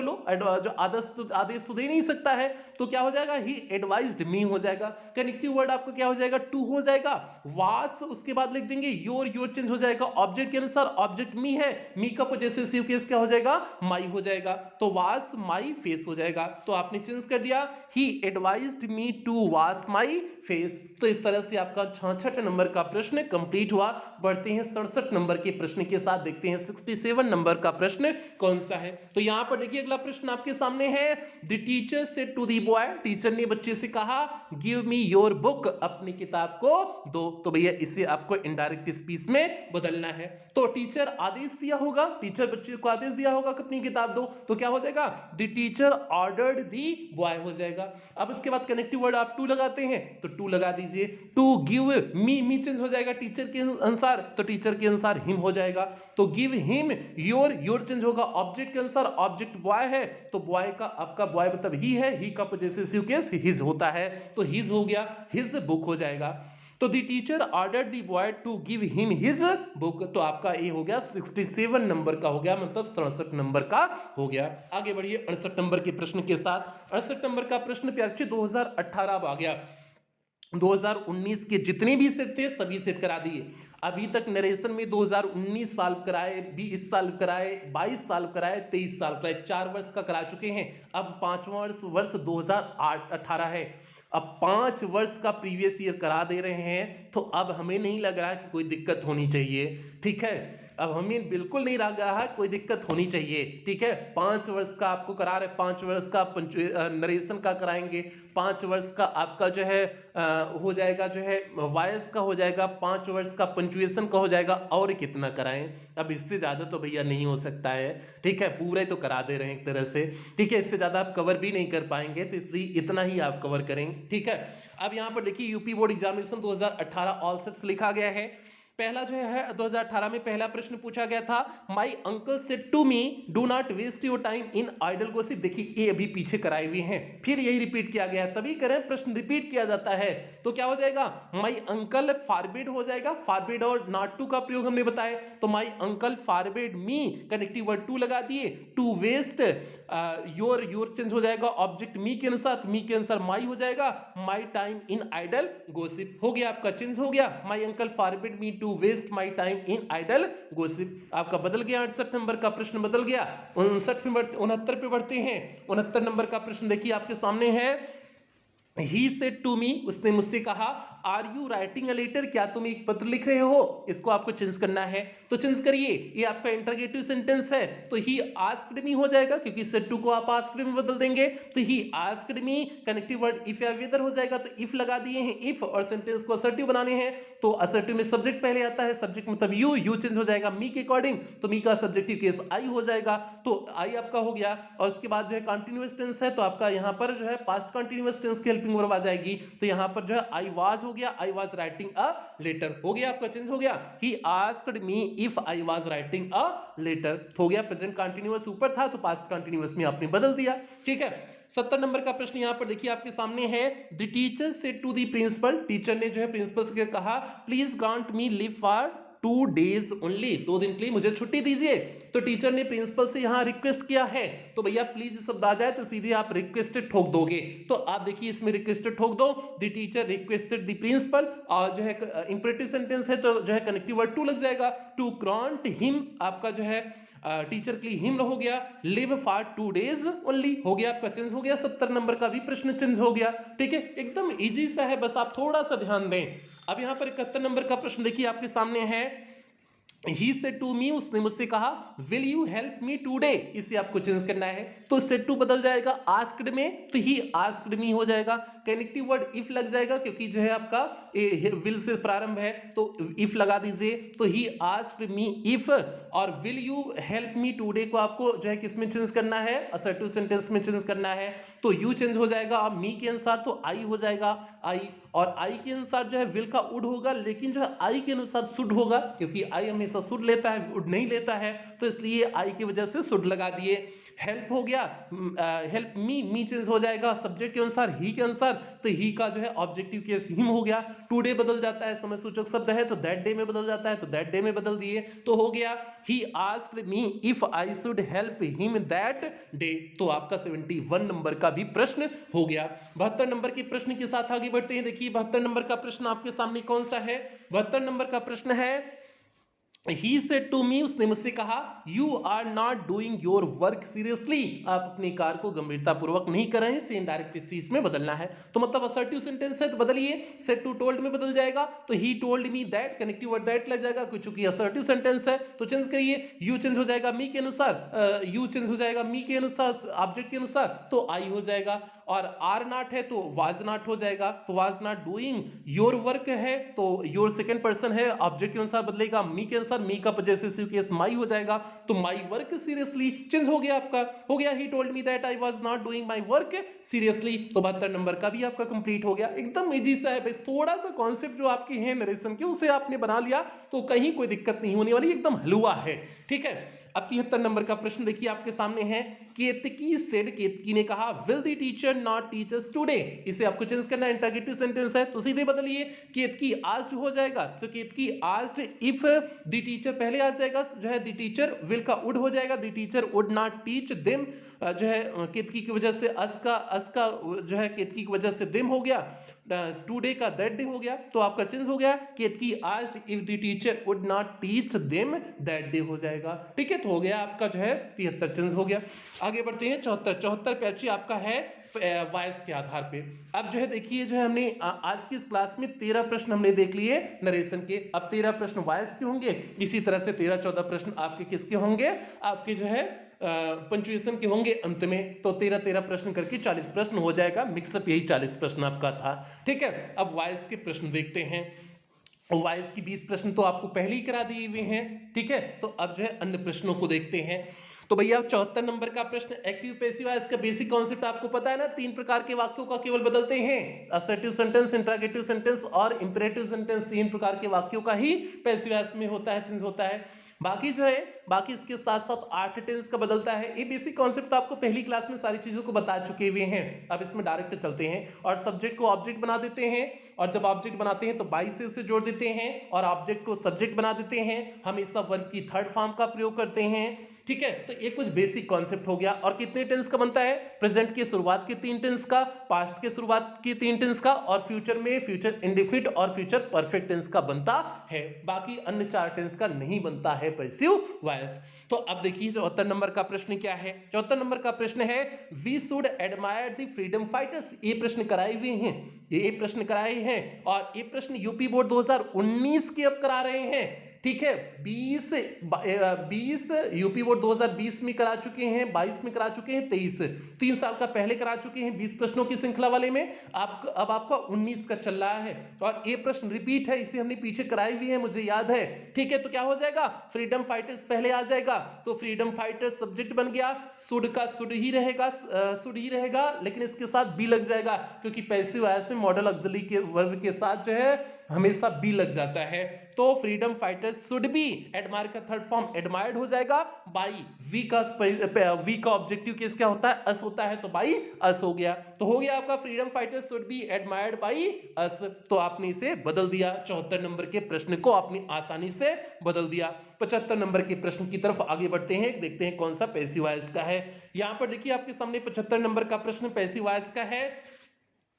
लो, जो आदेश तो दे नहीं सकता है, तो क्या हो जाएगा ही एडवाइज्ड मी हो जाएगा। कनेक्टिव वर्ड आपको क्या हो जाएगा, टू हो जाएगा। वॉश उसके बाद लिख देंगे योर चेंज हो जाएगा ऑब्जेक्ट के अनुसार, ऑब्जेक्ट मी है, मी का पोजेसिव केस क्या हो जाएगा, माई हो जाएगा, तो वॉश माई फेस हो जाएगा। तो आपने चेंज कर दिया he advised me to wash my face. तो इस तरह से आपका 66 नंबर का प्रश्न कंप्लीट हुआ। बढ़ते हैं 67 नंबर के प्रश्न के साथ, देखते हैं 67 नंबर का प्रश्न कौन सा है। तो यहां पर देखिए अगला प्रश्न आपके सामने है। The teacher said to the boy, teacher ने बच्चे से कहा गिव मी योर बुक, अपनी किताब को दो। तो भैया इसे आपको इनडायरेक्ट स्पीच में बदलना है। तो टीचर आदेश दिया होगा, टीचर बच्चे को आदेश दिया होगा कि अपनी किताब दो, तो क्या हो जाएगा the teacher ordered the boy हो जाएगा। अब उसके बाद कनेक्टिव वर्ड आप टू लगाते हैं तो टू लगा दीजिए, टू गिव मी चेंज हो जाएगा टीचर के अनुसार, तो टीचर के अनुसार हिम हो जाएगा, तो गिव हिम योर चेंज होगा ऑब्जेक्ट के अनुसार, ऑब्जेक्ट बॉय है तो बॉय का आपका बॉय मतलब ही है, ही का पोजेसिव केस हिज होता है, तो हिज हो गया, हिज बुक हो जाएगा। तो the teacher ordered the boy to give him his book, तो आपका ये हो गया 67 नंबर का हो गया, मतलब 67 नंबर का हो गया। आगे बढ़िए 68 नंबर के प्रश्न के साथ। 68 नंबर का प्रश्न प्यारे 2018 आ गया, 2019 के जितने भी सेट थे सभी सेट करा दिए। अभी तक नरेशन में 2019 साल कराए, 20 साल कराए, 22 साल कराए, 23 साल कराए, 4 वर्ष का करा चुके हैं। अब 5वां वर्ष 2018 है, अब 5 वर्ष का प्रीवियस ईयर करा दे रहे हैं, तो अब हमें नहीं लग रहा कि कोई दिक्कत होनी चाहिए, ठीक है, अब हमें बिल्कुल नहीं लग रहा है कोई दिक्कत होनी चाहिए, ठीक है। 5 वर्ष का आपको करा रहे, 5 वर्ष का नरेशन का कराएंगे, 5 वर्ष का आपका जो है हो जाएगा जो है वॉइस का हो जाएगा, 5 वर्ष का पंचुएशन का हो जाएगा, और कितना कराएं, अब इससे ज्यादा तो भैया नहीं हो सकता है, ठीक है, पूरे तो करा दे रहे हैं एक तरह से, ठीक है, इससे ज्यादा आप कवर भी नहीं कर पाएंगे, तो इसलिए इतना ही आप कवर करें, ठीक है। अब यहाँ पर देखिए UP board examination 2018 all sets लिखा गया है। पहला जो है 2018 में पहला प्रश्न पूछा गया था, my uncle said to me do not waste your time in idle gossip. देखिए ये अभी पीछे कराए हुए हैं, फिर यही रिपीट किया गया है, तभी करें प्रश्न रिपीट किया जाता है, तो क्या हो जाएगा माई अंकल फॉरबिड हो जाएगा, फॉरबिड और नॉट टू का प्रयोग हमने बताया, तो my uncle forbid me connective word to लगा दिए, टू वेस्ट योर चेंज हो जाएगा ऑब्जेक्ट मी के अनुसार, मी के अनुसार माई हो जाएगा, my time in idle gossip हो गया, आपका चेंज हो गया, my uncle forbid me to waste my time in idle gossip, आपका बदल गया। 68 नंबर का प्रश्न बदल गया। 69 पे बढ़ते हैं। 69 नंबर का प्रश्न देखिए आपके सामने है। He said to me, उसने मुझसे कहा are you writing a letter, क्या तुम एक पत्र लिख रहे हो, इसको आपको चेंज करना है, तो चेंज करिए, ये आपका इंटरोगेटिव सेंटेंस है, तो ही आस्क्ड मी हो जाएगा, क्योंकि सेड टू को आप आस्क्ड में बदल देंगे, तो ही asked me connective word if या वेदर हो जाएगा, तो इफ लगा दिए हैं, इफ, और सेंटेंस को असर्टिव बनाने हैं, तो असर्टिव में सब्जेक्ट पहले आता है, सब्जेक्ट मतलब यू चेंज हो जाएगा मी के अकॉर्डिंग, तो मी का सब्जेक्टिव केस आई हो जाएगा, तो आई आपका हो गया, और उसके बाद जो है कंटिन्यूअस टेंस है, तो आपका यहाँ पर जो है पास्ट कंटिन्यूअस टेंस की हेल्पिंग वर्ब आ जाएगी, तो यहाँ पर जो है आई वाज हो गया, I was writing a letter हो गया, आपका चेंज हो गया, he asked me if I was writing a letter हो गया, प्रेजेंट कंटिन्यूअस ऊपर था तो पास्ट कंटिन्यूअस में आपने बदल दिया, ठीक है। 70 नंबर का प्रश्न यहां पर देखिए आपके सामने है। The teacher said to the principal, teacher ने जो है प्रिंसिपल से कहा please grant me leave for 2 days only, 2 दिन के लिए मुझे छुट्टी दीजिए, तो टीचर ने प्रिंसिपल से यहां रिक्वेस्ट किया है, तो भैया प्लीज शब्द आ जाए तो सीधे आप रिक्वेस्टेड ठोक दोगे, तो आप देखिए इसमें रिक्वेस्टेड ठोक दो, the teacher requested the principal, और जो है इंपरेटिव सेंटेंस है तो जो है कनेक्टिव वर्ड टू लग जाएगा, टू ग्रांट हिम आपका जो है टीचर के लिए हिम हो गया, लिव फॉर 2 days ओनली हो गया, आपका चेंज हो गया, 70 नंबर का भी प्रश्न चेंज हो गया। ठीक है, एकदम इजी सा है, बस आप थोड़ा सा ध्यान दें। अब यहाँ पर 71 नंबर का प्रश्न देखिए आपके सामने है। He said to me, उसने मुझसे कहा, will you help me today? इसे आपको चेंज करना है, तो said to बदल जाएगा asked में, तो he asked me हो जाएगा। कनेक्टिव वर्ड if लग जाएगा, क्योंकि जो है आपका will से प्रारंभ है, तो if लगा दीजिए, तो he asked me if, और will you help me today को आपको जो है किस में चेंज करना है, assertive सेंटेंस में चेंज करना है, तो you चेंज हो जाएगा। अब me के अनुसार तो I हो जाएगा, I, और I के अनुसार जो है will का would होगा, लेकिन जो है I के अनुसार should होगा, क्योंकि I हमेशा शुड लेता है, वुड नहीं लेता है, तो इसलिए आई की वजह से शुड लगा दिए। हेल्प हो गया, हेल्प मी चेंज हो जाएगा सब्जेक्ट के अनुसार, ही के अनुसार, तो ही का जो है ऑब्जेक्टिव केस हिम हो गया। टुडे बदल जाता है, समय सूचक शब्द है, तो दैट डे में बदल जाता है, तो दैट डे में बदल दिए, तो हो गया he asked me if I should help him that day. तो आपका 71 नंबर का भी प्रश्न हो गया। 72 नंबर के प्रश्न के साथ आगे बढ़ते हैं। देखिए 72 नंबर का प्रश्न आपके सामने कौन सा है? 72 नंबर का प्रश्न है, He said to me, उसने मुझसे कहा, you are not doing your work seriously, आप अपने कार्य को गंभीरता पूर्वक नहीं कर रहे हैं, से इनडायरेक्ट स्पीच में बदलना है, तो मतलब असर्टिव सेंटेंस है तो बदलिए, said to told में बदल जाएगा, तो he told me that, connective word that लग जाएगा, क्योंकि असर्टिव सेंटेंस है तो चेंज करिए, you चेंज हो जाएगा me के अनुसार, you चेंज हो जाएगा me के अनुसार, ऑब्जेक्ट के अनुसार, तो I हो जाएगा, और आर नॉट है तो वाज नॉट हो जाएगा, तो was not doing your work है तो योर सेकंड पर्सन है, ऑब्जेक्ट के अनुसार बदलेगा, मी के अनुसार, मी का पजेसिव केस माई हो जाएगा, तो माई वर्क सीरियसली चेंज हो गया, आपका हो गया he told me that I was not doing my work seriously. तो 72 नंबर का भी आपका कंप्लीट हो गया। एकदम इजी सा है, बस थोड़ा सा कॉन्सेप्ट जो आपके हैं नरेशन के उसे आपने बना लिया तो कहीं कोई दिक्कत नहीं होने वाली, एकदम हलवा है। ठीक है, अब 73 नंबर का प्रश्न देखिए आपके सामने है। केतकी सेड, केतकी ने कहा, will the teacher not teach us today, इसे आपको चेंज करना है, इंटरोगेटिव सेंटेंस है तो सीधे बदलिए, केतकी आस्क्ड हो जाएगा, तो केतकी आस्क्ड इफ द टीचर पहले आ जाएगा, जो है द टीचर, विल का वुड हो जाएगा, the teacher would not teach them, जो है केतकी की वजह से अस का जो है केतकी की वजह से देम हो गया, टुडे का दैट डे हो गया, तो आपका चेंज हो गया, Ketki asked if the teacher would not teach them that day हो जाएगा। ठीक है, तो हो गया आपका जो है 73 चेंज हो गया। आगे बढ़ते हैं 74 पैची आपका है वॉइस के आधार पे। अब जो है देखिए, जो है हमने आज की इस क्लास में 13 प्रश्न हमने देख लिए नरेशन के, अब 13 प्रश्न वॉइस के होंगे, इसी तरह से 13-14 प्रश्न आपके किसके होंगे, आपके जो है पंचुएशन के होंगे अंत में, तो 13-13 प्रश्न करके 40 प्रश्न हो जाएगा, मिक्सअप यही 40 प्रश्न आपका था। ठीक है, अब वॉइस के प्रश्न देखते हैं। वॉइस की 20 प्रश्न तो आपको पहले ही करा दिए हुए हैं। ठीक है, तो अब जो है अन्य प्रश्नों को देखते हैं। तो भैया 74 नंबर का प्रश्न, एक्टिव पैसिव वॉइस का बेसिक कॉन्सेप्ट आपको पता है ना, 3 प्रकार के वाक्यों का केवल बदलते हैं, असर्टिव सेंटेंस, इंटरोगेटिव सेंटेंस और इंपेरेटिव सेंटेंस, 3 प्रकार के वाक्यों का ही पैसिव वॉइस में होता है, चेंज होता है। बाकी जो है, बाकी इसके साथ साथ 8 टेंस का बदलता है। ये बेसिक कॉन्सेप्ट तो आपको पहली क्लास में सारी चीजों को बता चुके हुए हैं। अब इसमें डायरेक्ट चलते हैं और सब्जेक्ट को ऑब्जेक्ट बना देते हैं, और जब ऑब्जेक्ट बनाते हैं तो बाई से उसे जोड़ देते हैं, और ऑब्जेक्ट को सब्जेक्ट बना देते हैं, हमेशा वर्ब की थर्ड फॉर्म का प्रयोग करते हैं। ठीक है, तो ये कुछ बेसिक कॉन्सेप्ट हो गया। और कितने टेंस का बनता है? प्रेजेंट के शुरुआत के 3 टेंस का, पास्ट के शुरुआत के 3 टेंस का, और फ्यूचर में फ्यूचर इंडेफिनिट और फ्यूचर परफेक्ट टेंस का बनता है। बाकी अन्य 4 टेंस का नहीं बनता है पैसिव वॉइस। तो अब देखिए 74 नंबर का प्रश्न क्या है। 74 नंबर का प्रश्न है, we should admire the freedom fighters. ये प्रश्न कराए हुए हैं, ये प्रश्न कराए हैं, और ये प्रश्न यूपी बोर्ड 2019 के अब करा रहे हैं। ठीक है, 20 यूपी बोर्ड 2020 में करा चुके हैं, 22 में करा चुके हैं, 23 3 साल का पहले करा चुके हैं 20 प्रश्नों की श्रृंखला वाले में। अब आपका 19 का चल रहा है, और ये प्रश्न रिपीट है, इसे हमने पीछे कराई हुई है, मुझे याद है। ठीक है, तो क्या हो जाएगा, फ्रीडम फाइटर्स पहले आ जाएगा, तो फ्रीडम फाइटर्स सब्जेक्ट बन गया, शुड का शुड ही रहेगा, लेकिन इसके साथ बी लग जाएगा, क्योंकि पैसिव वॉइस में मॉडल ऑक्सिलरी के वर्ब के साथ जो है हमेशा बी लग जाता है। तो freedom fighters should be, admire का थर्ड फॉर्म एडमायर्ड हो जाएगा, बाई वी का ऑब्जेक्टिव केस क्या होता है, अस होता है, तो बाई अस हो गया। तो हो गया आपका freedom fighters should be admired by us. तो आपने इसे बदल दिया, 74 नंबर के प्रश्न को आपने आसानी से बदल दिया। 75 नंबर के प्रश्न की तरफ आगे बढ़ते हैं, देखते हैं कौन सा पैसिव वॉइस का है। यहां पर देखिए आपके सामने 75 नंबर का प्रश्न पैसिव वॉइस का है।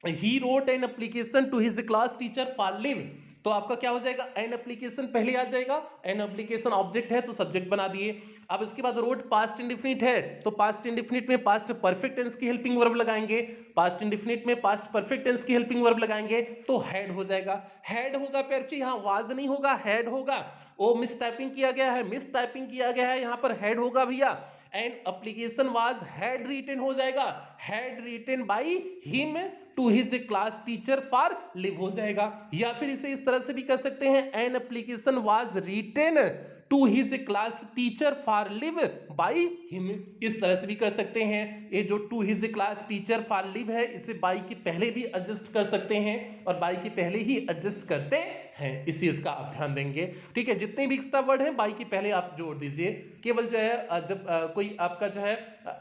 He wrote an application to his class teacher for leave। तो आपका क्या हो जाएगा, एन एप्लीकेशन पहले आ जाएगा, एन एप्लीकेशन ऑब्जेक्ट है तो सब्जेक्ट बना दिए। अब उसके बाद रोड पास्ट इंडेफिनिट है तो पास्ट इंडेफिनिट में पास्ट परफेक्ट टेंस की हेल्पिंग वर्ब लगाएंगे, पास्ट इंडेफिनिट में पास्ट परफेक्ट टेंस की हेल्पिंग वर्ब लगाएंगे तो हैड हो जाएगा। हैड होगा पेप्ची, यहाँ वाज नहीं होगा, हैड होगा। ओ मिस टाइपिंग किया गया है, मिस टाइपिंग किया गया है, यहाँ पर हैड होगा भैया। An application was had written हो जाएगा, had written by him to his class teacher for leave हो जाएगा। या फिर इसे इस तरह से भी कर सकते हैं, an application was written to his class teacher for leave by him, इस तरह से भी कर सकते हैं। ये जो to his class teacher for leave है इसे बाय के पहले भी एडजस्ट कर सकते हैं और बाय के पहले ही एडजस्ट करते हैं, इस चीज का आप ध्यान देंगे। ठीक है, जितने भी एक्स्ट्रा वर्ड हैं बाय के पहले आप जोड़ दीजिए। केवल जो है जब कोई आपका जो है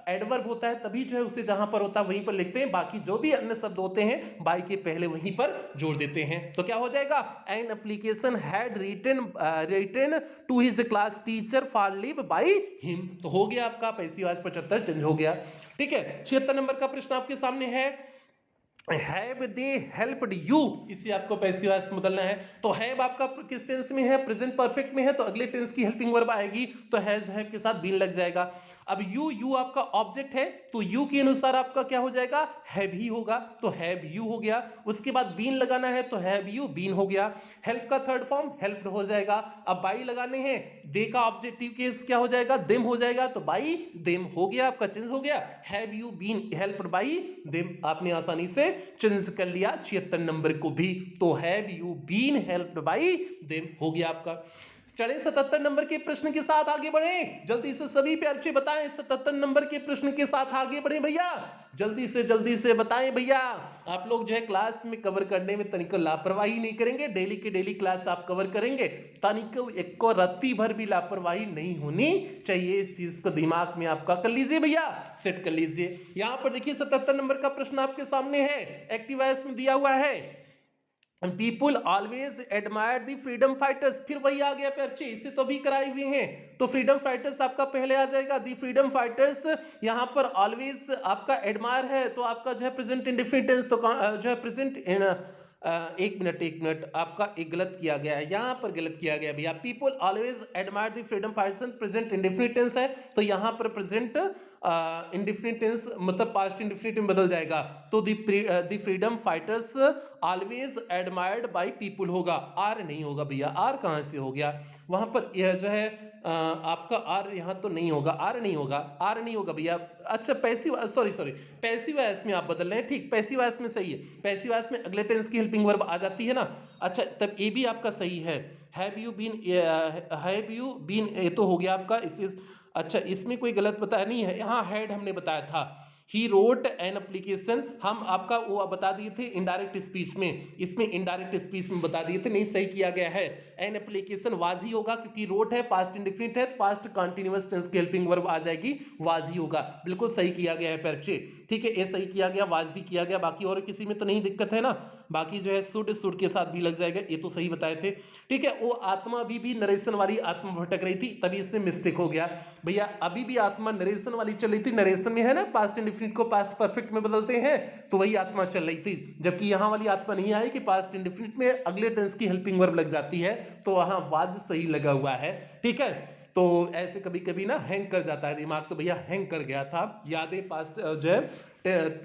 एडवर्ब होता है तभी जो है उसे जहां पर होता है वहीं पर लिखते हैं, बाकी जो भी अन्य शब्द होते हैं बाय के पहले वहीं पर जोड़ देते हैं। तो क्या हो जाएगा, an application had written to his class teacher for leave by him. तो हो गया आपका पैसिव वॉइस 75 चेंज हो गया। ठीक है, 76 नंबर का प्रश्न आपके सामने है, हैव दे हेल्प्ड यू, इसे आपको पैसिव वॉइस में बदलना है। तो हैव आपका किस टेंस में है, प्रेजेंट परफेक्ट में है तो अगले टेंस की हेल्पिंग वर्ब आएगी तो हैज हैव के साथ बीन लग जाएगा। अब यू आपका ऑब्जेक्ट है तो यू के अनुसार आपका क्या हो जाएगा, हैव ही होगा तो हैव यू हो गया। उसके बाद बीन लगाना है तो हैव यू बीन हो गया। हेल्प का थर्ड फॉर्म हेल्प्ड हो जाएगा। अब बाई लगाने हैं, दे का ऑब्जेक्टिव केस क्या हो जाएगा, देम हो जाएगा तो बाई देम हो गया, आपका चेंज हो गया। Have you been helped by them, आपने आसानी से चेंज कर लिया 76 नंबर को भी। तो have you been helped by them हो गया आपका। चलिए 77 नंबर के प्रश्न के साथ आगे बढ़े, जल्दी से सभी प्यारे बताएं, 77 नंबर के प्रश्न के साथ आगे बढ़े भैया, जल्दी से बताएं भैया। आप लोग जो है क्लास में कवर करने में तनिक लापरवाही नहीं करेंगे, डेली की डेली क्लास आप कवर करेंगे, तनिक एक को रत्ती भर भी लापरवाही नहीं होनी चाहिए। इस चीज को दिमाग में आपका कर लीजिए भैया, सेट कर लीजिए। यहां पर देखिए 77 नंबर का प्रश्न आपके सामने है, एक्टिव वॉइस में दिया हुआ है, people always admire the freedom fighters. फिर वही आ गया पे, इसे तो भी कराए हुए हैं तो फ्रीडम फाइटर्स आपका पहले आ जाएगा। द फ्रीडम फाइटर्स यहां पर ऑलवेज आपका एडमायर है तो आपका जो है प्रेजेंट इंडेफिनिट टेंस, तो जो है प्रेजेंट इन एक मिनट आपका एक गलत किया गया है, यहां पर गलत किया गया भैया। People always admire the freedom fighters present indefinite tense है तो यहां पर प्रेजेंट इंडेफिनिट टेंस मतलब पास्ट इंडेफिनिट में बदल जाएगा तो the freedom fighters always admired by people होगा, आर नहीं होगा भैया, आर कहां से हो गया, वहां पर यह जो है आपका आर यहां तो नहीं होगा, आर नहीं होगा भैया। अच्छा पैसिव पैसिव वॉइस में आप बदल रहे हैं, ठीक, पैसिव वॉइस में सही है, पैसिव वॉइस में अगले टेंस की हेल्पिंग वर्ब आ जाती है ना। अच्छा तब ये भी आपका सही है, हैव यू बीन ये तो हो गया आपका। इस अच्छा इसमें कोई गलत बताया नहीं है, यहाँ हैड हमने बताया था, ही रोट एन एप्लीकेशन, हम आपका वो बता दिए थे इनडायरेक्ट स्पीच में, इसमें इनडायरेक्ट स्पीच में बता दिए थे, नहीं सही किया गया है। एन एप्लीकेशन वाज ही होगा क्योंकि रोट है, पास्ट इंडेफिनिट है, पास्ट कंटीन्यूअस टेंस की हेल्पिंग वर्ब आ जाएगी, वाज ही होगा। बिल्कुल सही किया गया है पर्चे, ठीक है, ये सही किया गया, वाज भी किया गया, बाकी और किसी में तो नहीं दिक्कत है ना, बाकी जो है सुड के साथ भी लग जाएगा, ये तो सही बताए थे। ठीक है, वो आत्मा अभी भी नरेशन वाली आत्मा भटक रही थी तभी इससे मिस्टेक हो गया भैया, अभी भी आत्मा नरेशन वाली चल रही थी, नरेशन में है ना पास्ट इंडेफिनिट को पास्ट परफेक्ट में बदलते हैं तो वही आत्मा चल रही थी, जबकि यहां वाली आत्मा नहीं आई कि पास्ट इंडेफिनिट में अगले टेंस की हेल्पिंग वर्ब लग जाती है तो वहां वाज सही लगा हुआ है। ठीक है, तो ऐसे कभी कभी ना हैंग कर जाता है दिमाग, तो भैया हैंग कर गया था, यादें पास्ट जो है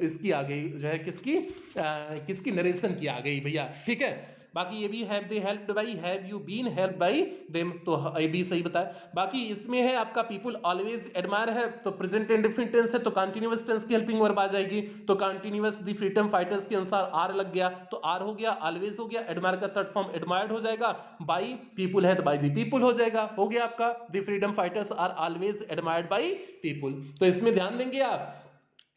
इसकी आ गई, जो है किसकी नरेशन की आ गई भैया। ठीक है, बाकी ये भी have they helped by, have you been help by them, तो ये भी सही बताया। बाकी इसमें है आपका पीपल ऑलवेज एडमायर है तो प्रेजेंट इंडेफिनिट टेंस है तो कंटीन्यूअस टेंस की हेल्पिंग वर्ब आ जाएगी, तो कंटीन्यूअस द फ्रीडम फाइटर्स के अनुसार आर लग गया तो आर हो गया, ऑलवेज हो गया, एडमायर का थर्ड फॉर्म एडमायर्ड हो जाएगा, बाई पीपल है तो बाई द पीपल हो जाएगा, हो गया आपका the freedom fighters are always admired by people. तो इसमें ध्यान देंगे आप,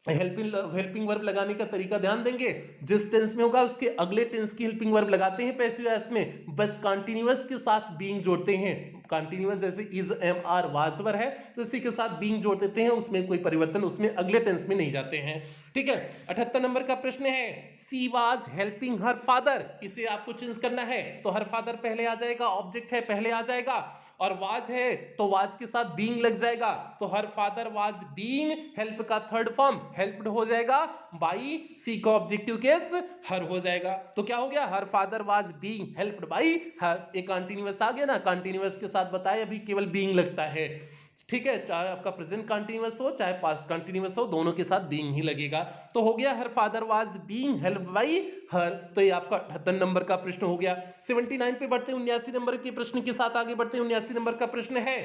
हेल्पिंग वर्ब लगाने का तरीका ध्यान देंगे, जिस टेंस में होगा उसके अगले टेंस की हेल्पिंग वर्ब लगाते हैं पैसिव वॉइस में, बस कंटीन्यूअस के साथ बीइंग जोड़ते हैं, कंटीन्यूअस जैसे इज एम आर वाजवर है तो इसी के साथ बीइंग जोड़ देते हैं, उसमें कोई परिवर्तन उसमें अगले टेंस में नहीं जाते हैं। ठीक है, 78 नंबर का प्रश्न है, she was helping her father, इसे आपको चेंज करना है तो हर फादर पहले आ जाएगा, ऑब्जेक्ट है पहले आ जाएगा, और वाज है तो वाज के साथ बीइंग लग जाएगा, तो her father was being help का थर्ड फॉर्म हेल्प्ड हो जाएगा बाई, सी का ऑब्जेक्टिव केस हर हो जाएगा। तो क्या हो गया, her father was being helped by her. एक कंटीन्यूअस आ गया ना, कंटीन्यूअस के साथ बताए अभी केवल बीइंग लगता है, ठीक है, चाहे आपका प्रेजेंट कंटीन्यूअस हो चाहे पास्ट कंटीन्यूअस हो, दोनों के साथ बीइंग ही लगेगा। तो हो गया her father was being helped by her. तो ये आपका 78 नंबर का प्रश्न हो गया। 79 पे बढ़ते हैं, 79 नंबर के प्रश्न के साथ आगे बढ़ते हैं। 79 नंबर का प्रश्न है,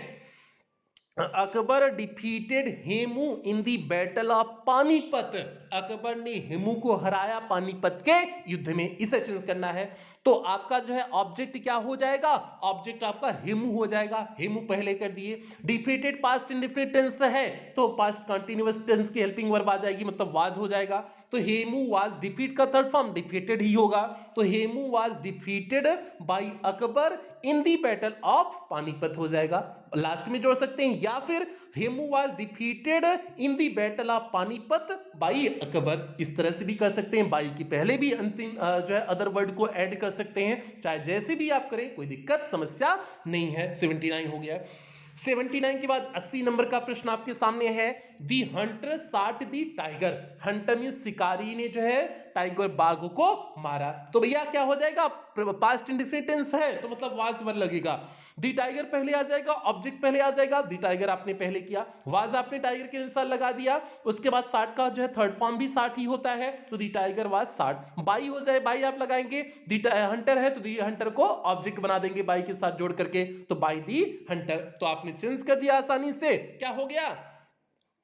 Akbar defeated Hemu in the battle of Panipat. Akbar ने हेमू को हराया पानीपत के युद्ध में, इसे चूज करना है। तो आपका जो है ऑब्जेक्ट क्या हो जाएगा, ऑब्जेक्ट आपका हेमू हो जाएगा, हेमू पहले कर दिए। डिफीटेड पास्ट इंडेफिनिट टेंस है तो पास्ट कंटीन्यूअस टेंस की हेल्पिंग वर्ब आ जाएगी, मतलब वाज हो जाएगा। तो हेमू वाज डिफीट का थर्ड फॉर्म डिफीटेड ही होगा, तो Hemu was defeated by Akbar in the battle of Panipat हो जाएगा, लास्ट में जोड़ सकते हैं। या फिर Hemu was defeated in the battle of Panipat by Akbar, इस तरह से भी कर सकते हैं। बाई की पहले भी अंतिम जो है अदर वर्ड को ऐड कर सकते हैं, चाहे जैसे भी आप करें, कोई दिक्कत समस्या नहीं है। 79 हो गया। 79 के बाद 80 नंबर का प्रश्न आपके सामने है, दी हंटर साट दी टाइगर। हंटर में शिकारी ने जो है टाइगर बाघ को मारा, तो भैया क्या हो जाएगा, पास्ट इंडेफिनिट टेंस है तो मतलब वाज वर लगेगा। दी टाइगर पहले आ जाएगा, ऑब्जेक्ट पहले आ जाएगा, दी टाइगर आपने पहले किया, वाज आपने टाइगर के अनुसार लगा दिया, उसके बाद साठ का जो है थर्ड फॉर्म भी साठ ही होता है, तो दी टाइगर वाज साठ। बाई हो जाए, बाई आप लगाएंगे, दी हंटर है तो दी हंटर को ऑब्जेक्ट बना देंगे बाई के साथ जोड़ करके, तो बाई दी हंटर। तो आपने चेंज कर दिया आसानी से, क्या हो गया,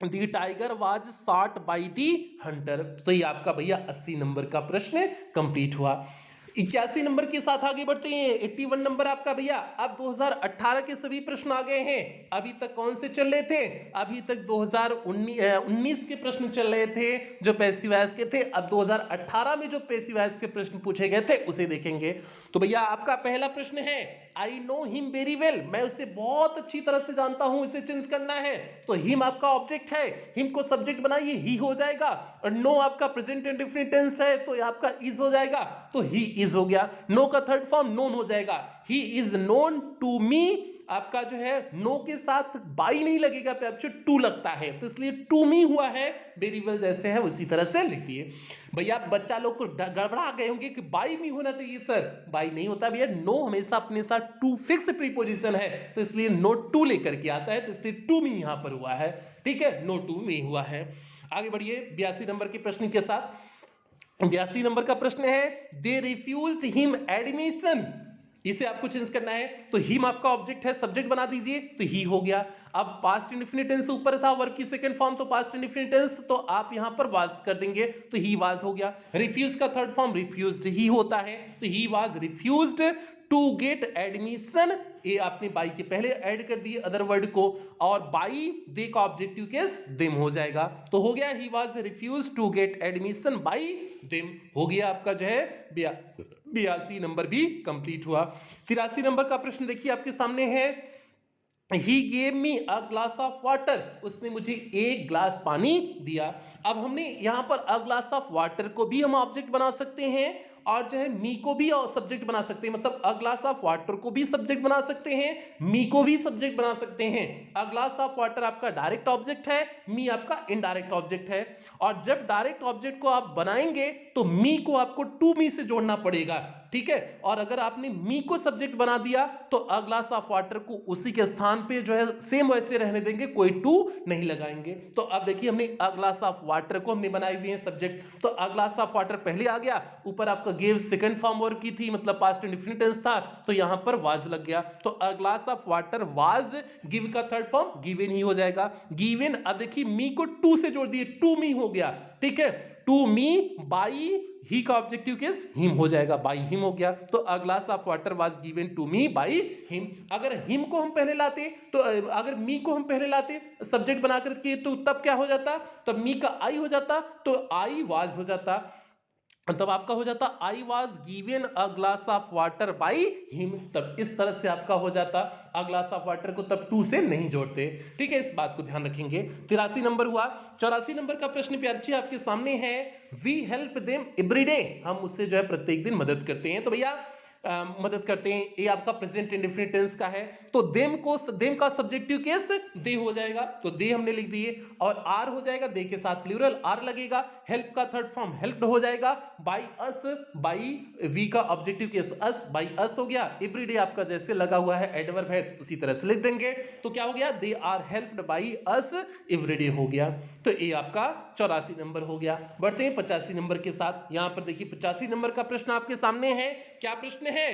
the tiger was shot by the hunter. तो ये आपका भैया 80 नंबर का प्रश्न कंप्लीट हुआ। 81 नंबर के साथ आगे बढ़ते हैं। 81 नंबर आपका भैया, अब 2018 के सभी प्रश्न आ गए हैं। अभी तक कौन से चल रहे थे, अभी तक 2019 के प्रश्न चल रहे थे जो पैसिव वॉइस के थे। अब 2018 में जो पैसिव वॉइस के प्रश्न पूछे गए थे उसे देखेंगे। तो भैया आपका पहला प्रश्न है, I know him very well, मैं उसे बहुत अच्छी तरह से जानता हूं, इसे चेंज करना है। तो हिम आपका ऑब्जेक्ट है, हिम को सब्जेक्ट बनाइए, ही हो जाएगा। और नो आपका प्रेजेंट इंडेफिनिट टेंस है तो आपका इज हो जाएगा, तो ही इज हो गया। नो का थर्ड फॉर्म नोन हो जाएगा, he is known to me. आपका जो है नो के साथ बाई नहीं लगेगा, टू लगता है, तो इसलिए टू मी हुआ है। वेरी वेल जैसे है उसी तरह से लिख दिए। भैया बच्चा लोग को गड़बड़ा गए होंगे कि बाई मी होना चाहिए सर, बाई नहीं होता भैया, नो हमेशा अपने साथ टू फिक्स प्रीपोजिशन है, तो इसलिए नो टू लेकर के आता है, तो इसलिए टू मी यहां पर हुआ है, ठीक है, नो टू मी हुआ है। आगे बढ़िए 82 नंबर के प्रश्न के साथ। 82 नंबर का प्रश्न है, दे रिफ्यूज्ड हिम एडमिशन, इसे आपको चेंज करना है। तो हिम आपका ऑब्जेक्ट है, सब्जेक्ट बना दीजिए, तो ही हो गया। अब पास्ट इंडेफिनिट टेंस ऊपर था, वर्ब की सेकंड फॉर्म, तो पास्ट इंडेफिनिट टेंस, तो आप यहां पर वाज कर देंगे, तो ही वाज हो गया। रिफ्यूज का थर्ड फॉर्म रिफ्यूज्ड ही होता है, तो he was refused to get admission, ये आपने बाई के पहले ऐड कर दिए अदर वर्ड को, और बाई दे का ऑब्जेक्टिव केस देम हो जाएगा, तो हो गया he was refuse to get admission by them. हो गया आपका जो है 82 नंबर भी कंप्लीट हुआ। 83 नंबर का प्रश्न देखिए आपके सामने है, he gave me a glass of water, उसने मुझे एक ग्लास पानी दिया। अब हमने यहां पर अ ग्लास ऑफ वाटर को भी हम ऑब्जेक्ट बना सकते हैं, और जो है मी को भी सब्जेक्ट बना सकते हैं, मतलब अ ग्लास ऑफ वाटर को भी सब्जेक्ट बना सकते हैं, मी को भी सब्जेक्ट बना सकते हैं। अ ग्लास ऑफ वाटर आपका डायरेक्ट ऑब्जेक्ट है, मी आपका इनडायरेक्ट ऑब्जेक्ट है, और जब डायरेक्ट ऑब्जेक्ट को आप बनाएंगे तो मी को आपको टू मी से जोड़ना पड़ेगा, ठीक है। और अगर आपने मी को सब्जेक्ट बना दिया तो अ ग्लास ऑफ वाटर को उसी के स्थान पे जो है सेम वैसे रहने देंगे, कोई टू नहीं लगाएंगे। तो अब देखिए हमने अ ग्लास ऑफ वाटर को हमने बनाई हुई है सब्जेक्ट, तो अ ग्लास ऑफ वाटर पहले आ गया, ऊपर आपका गेव सेकंड फॉर्म वर्ब की थी, मतलब पास्ट इंडेफिनिट टेंस था, तो यहां पर वाज लग गया, तो a glass of water was, give का थर्ड फॉर्म गिवन ही हो जाएगा, गिवन। अब देखिए मी को टू से जोड़ दिए, टू मी हो गया, ठीक है, टू मी बाई, ही का ऑब्जेक्टिव केस हिम हो जाएगा, बाई हिम हो गया। तो a glass of water was given to me by him. अगर हिम को हम पहले लाते, तो अगर मी को हम पहले लाते सब्जेक्ट बना करके, तो तब क्या हो जाता, तब मी का आई हो जाता, तो आई वाज हो जाता, तब आपका हो जाता I was given a glass of water by him, तब इस तरह से आपका हो जाता। अ ग्लास ऑफ वाटर को तब टू से नहीं जोड़ते, ठीक है, इस बात को ध्यान रखेंगे। 83 नंबर हुआ। 84 नंबर का प्रश्न प्यारची आपके सामने है, वी हेल्प देम एवरीडे, हम उससे जो है प्रत्येक दिन मदद करते हैं। तो भैया मदद करते हैं। ए आपका प्रेजेंट इंडेफिनिट टेंस का है, तो देम का सब्जेक्टिव केस दे हो जाएगा, तो दे हमने लिख दिए। और आर हो जाएगा, दे के साथ प्लूरल आर लगेगा। हेल्प का थर्ड फॉर्म हेल्प्ड हो जाएगा। बाई अस, बाई वी का objective case us, by us हो गया। एवरीडे आपका जैसे लगा हुआ है एडवर्ब है, तो उसी तरह से लिख देंगे। तो क्या हो गया, they are helped by us everyday हो गया। तो ये आपका 84 नंबर हो गया। बढ़ते हैं 85 नंबर के साथ। यहां पर देखिए 85 नंबर का प्रश्न आपके सामने है। क्या प्रश्न है,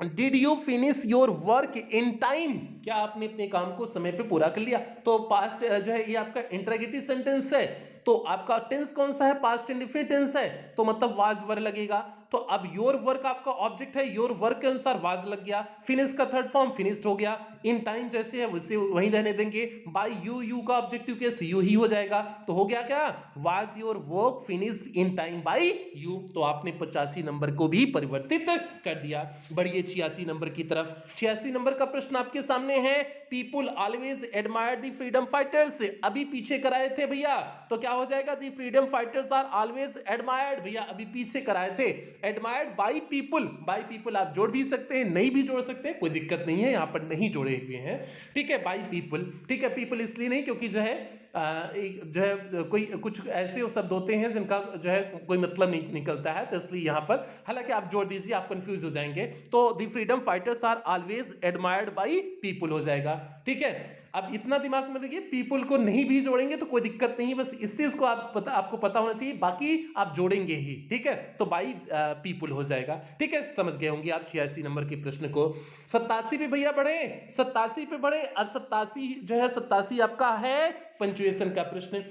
did you finish your work in time, क्या आपने अपने काम को समय पे पूरा कर लिया। तो पास्ट जो है ये आपका इंटरोगेटिव सेंटेंस है, तो आपका टेंस कौन सा है, पास्ट इंडेफिनिट टेंस है, तो मतलब वाज वर लगेगा। तो अब योर वर्क आपका ऑब्जेक्ट है, योर वर्क के अनुसार वाज लग गया। फिनिश का थर्ड फॉर्म फिनिश्ड हो गया। इन टाइम जैसे है वैसे वहीं रहने देंगे। बाय यू, यू का ऑब्जेक्टिव केस यू ही हो जाएगा। तो हो गया क्या, was your work finished in time by you. तो आपने 85 नंबर को भी परिवर्तित कर दिया। बढ़िए 86 नंबर की तरफ। 86 नंबर का प्रश्न आपके सामने है, people always admire the freedom fighters. अभी पीछे कराए थे भैया, तो क्या हो जाएगा, the freedom fighters are always admired. भैया अभी पीछे कराए थे, admired by people. By people आप जोड़ भी सकते हैं, नहीं भी जोड़ सकते हैं, कोई दिक्कत नहीं है, यहां पर नहीं जोड़े हुए हैं, ठीक है। बाय पीपुल, ठीक है। पीपल इसलिए नहीं क्योंकि जो है जो है कोई कुछ ऐसे शब्द होते हैं जिनका जो है कोई मतलब नहीं निकलता है, तो इसलिए यहां पर, हालांकि आप जोड़ दीजिए, आप कंफ्यूज हो जाएंगे। तो the freedom fighters are always admired by people हो जाएगा, ठीक है। अब इतना दिमाग में देखिए, पीपल को नहीं भी जोड़ेंगे तो कोई दिक्कत नहीं है, बस इस चीज को आपको पता होना चाहिए, बाकी आप जोड़ेंगे ही, ठीक है। तो बाई पीपल हो जाएगा, ठीक है। समझ गए होंगे आप 86 नंबर के प्रश्न को। 87 पे भैया बढ़े, 87 पे बढ़े। अब 87 जो है, 87 आपका है पंक्चुएशन का प्रश्न।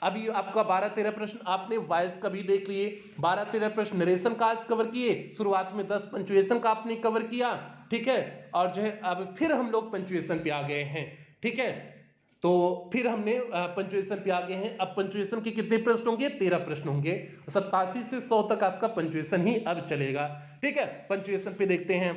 अभी आपका 12-13 प्रश्न आपने वॉइस का भी देख लिए, 12-13 प्रश्न नरेशन का आज कवर किए, शुरुआत में 10 पंक्चुएशन का आपने कवर किया, ठीक है। और जो है अब फिर हम लोग पंक्चुएशन पे आ गए हैं, ठीक है। तो फिर हमने पंक्चुएशन पे आ गए हैं। अब पंक्चुएशन के कितने प्रश्न होंगे, 13 प्रश्न होंगे। 87 से 100 तक आपका पंक्चुएशन ही अब चलेगा, ठीक है। पंक्चुएशन पे देखते हैं।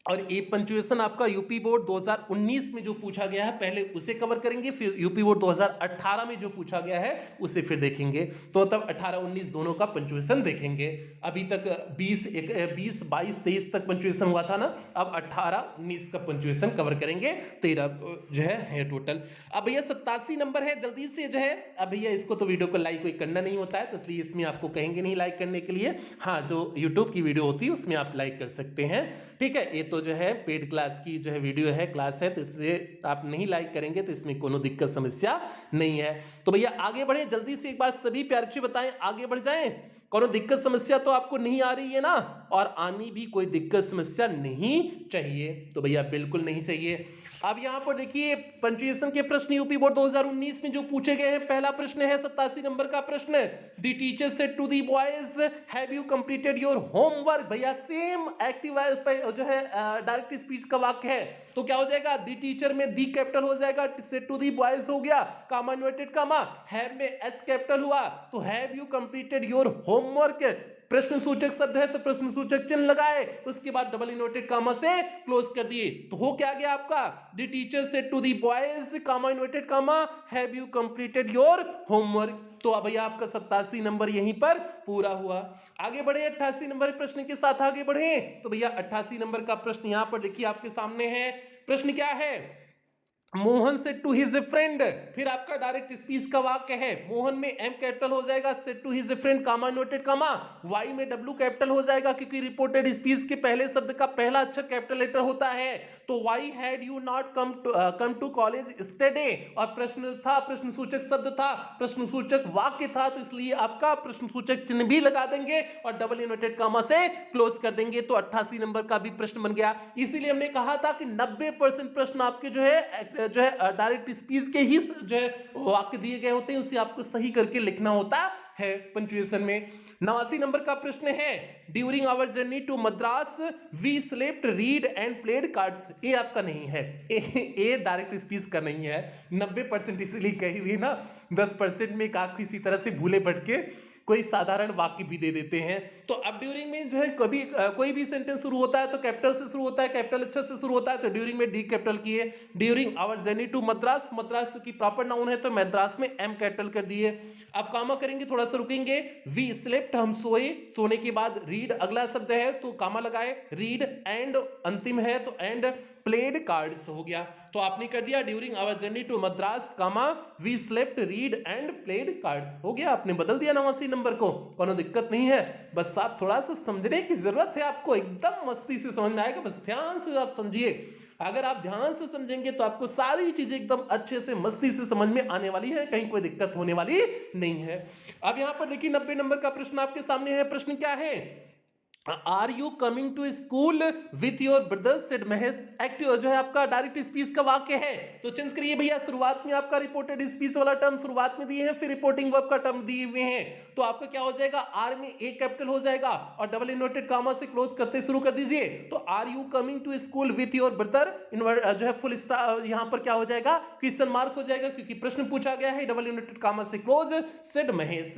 और ये पंक्चुएशन आपका यूपी बोर्ड 2019 में जो पूछा गया है पहले उसे कवर करेंगे, फिर यूपी बोर्ड 2018 में जो पूछा गया है उसे फिर देखेंगे। तो तब 18-19 दोनों का पंक्चुएशन देखेंगे। अभी तक 20, 22, 23 तक पंक्चुएशन हुआ था ना, अब 18-19 का पंक्चुएशन कवर करेंगे। 13 जो है टोटल। अब भैया 87 नंबर है, जल्दी से जो है, अब भैया इसको तो वीडियो को लाइक कोई करना नहीं होता है, तो इसलिए इसमें आपको कहेंगे नहीं लाइक करने के लिए। हाँ, जो यूट्यूब की वीडियो होती है उसमें आप लाइक कर सकते हैं, ठीक है। ये तो जो है पेड क्लास की जो है वीडियो है, क्लास है, तो इसलिए आप नहीं लाइक करेंगे तो इसमें कोनो दिक्कत समस्या नहीं है। तो भैया आगे बढ़े, जल्दी से एक बार सभी प्यारे बच्चे बताएं, आगे बढ़ जाएं। कोनो दिक्कत समस्या तो आपको नहीं आ रही है ना, और आनी भी कोई दिक्कत समस्या नहीं चाहिए, तो भैया बिल्कुल नहीं चाहिए। अब यहां पर देखिए पंक्चुएशन के प्रश्न यूपी बोर्ड 2019 में जो पूछे गए हैं, पहला प्रश्न है 87 नंबर का प्रश्न, the teacher said to the boys have you completed your homework. भैया सेम एक्टिव जो है डायरेक्ट स्पीच का वाक्य है, तो क्या हो जाएगा, द टीचर में दी कैपिटल हो जाएगा, सेड टू द बॉयज हो गया, कामा इन्वर्टेड कामा, हैव में एच कैपिटल हुआ, तो have you completed your homework. प्रश्न सूचक शब्द है तो प्रश्न सूचक चिन्ह लगाए, उसके बाद डबल इन्वर्टेड कामा से क्लोज कर दिए, तो हो क्या गया आपका, the teacher said to the boys comma inverted comma have you completed your homework. तो अब भैया आपका 87 नंबर यहीं पर पूरा हुआ। आगे बढ़े 88 नंबर प्रश्न के साथ आगे बढ़े। तो भैया 88 नंबर का प्रश्न यहां पर देखिए आपके सामने है। प्रश्न क्या है, Mohan said to his friend, फिर आपका डायरेक्ट स्पीच का वाक्य है, मोहन में एम कैपिटल हो जाएगा, said to his friend comma noted comma, why में डब्ल्यू कैपिटल हो जाएगा क्योंकि रिपोर्टेड स्पीच के पहले शब्द का पहला अक्षर कैपिटल लेटर होता है, तो why had you not come to college study, और प्रश्न था, प्रश्न सूचक शब्द था, प्रश्न सूचक वाक्य था, तो इसलिए आपका प्रश्न सूचक चिन्ह भी लगा देंगे और डबल इन्वर्टेड कामा से क्लोज कर देंगे, तो 88 नंबर का भी प्रश्न बन गया। इसीलिए हमने कहा था कि 90% प्रश्न आपके जो है डायरेक्ट स्पीच के ही जो है वाक्य दिए गए होते हैं, उसे आपको सही करके लिखना होता है पंक्चुएशन में। 89 नंबर का प्रश्न है, during our journey to Madras we slept read and played cards. ये आपका नहीं है, ये डायरेक्ट स्पीच का नहीं है। 90% इसलिए कही हुई ना, 10% में आप किसी तरह से भूले भटके कोई साधारण वाक्य भी दे देते हैं। तो अब ड्यूरिंग में जो है कभी कोई भी सेंटेंस शुरू होता है तो कैपिटल से शुरू होता है, कैपिटल अक्षर से शुरू होता है, तो ड्यूरिंग में डी कैपिटल किए। During our journey to Madras, Madras की प्रॉपर नाउन है तो मद्रास में एम कैपिटल कर दिए। अब कामा करेंगे, थोड़ा सा रुकेंगे। वी स्लेप्ट, हम सोए, सोने के बाद रीड अगला शब्द है तो कामा लगाए, रीड, एंड अंतिम है तो एंड प्लेड कार्ड्स हो गया। तो आपने कर दिया during our journey to Madras comma we slept read and played cards, हो गया। आपने बदल दिया 89 नंबर को, कोनो दिक्कत नहीं है। बस आप थोड़ा सा समझने की जरूरत है, आपको एकदम मस्ती से समझ में आएगा, बस ध्यान से आप समझिए। अगर आप ध्यान से समझेंगे तो आपको सारी चीजें एकदम अच्छे से मस्ती से समझ में आने वाली है, कहीं कोई दिक्कत होने वाली नहीं है। अब यहां पर देखिए 90 नंबर का प्रश्न आपके सामने है। प्रश्न क्या है? Are you coming to school with your brothers said Mahesh. Active जो है आपका डायरेक्ट स्पीच का वाक्य है, तो चेंज करिए भैया। शुरुआत में आपका रिपोर्टेड स्पीच वाला टर्म शुरुआत में दिए हैं, फिर रिपोर्टिंग वर्ब का टर्म दिए हुए हैं, तो आपका क्या हो जाएगा? आर में ए कैपिटल हो जाएगा और डबल इन्वर्टेड कामा से क्लोज करते शुरू कर दीजिए। तो are you coming to school with your brother, जो है फुल स्टॉप, यहां पर क्या हो जाएगा? क्वेश्चन मार्क हो जाएगा, क्योंकि प्रश्न पूछा गया है। डबल इन्वर्टेड कामा से क्लोज, सेड महेश,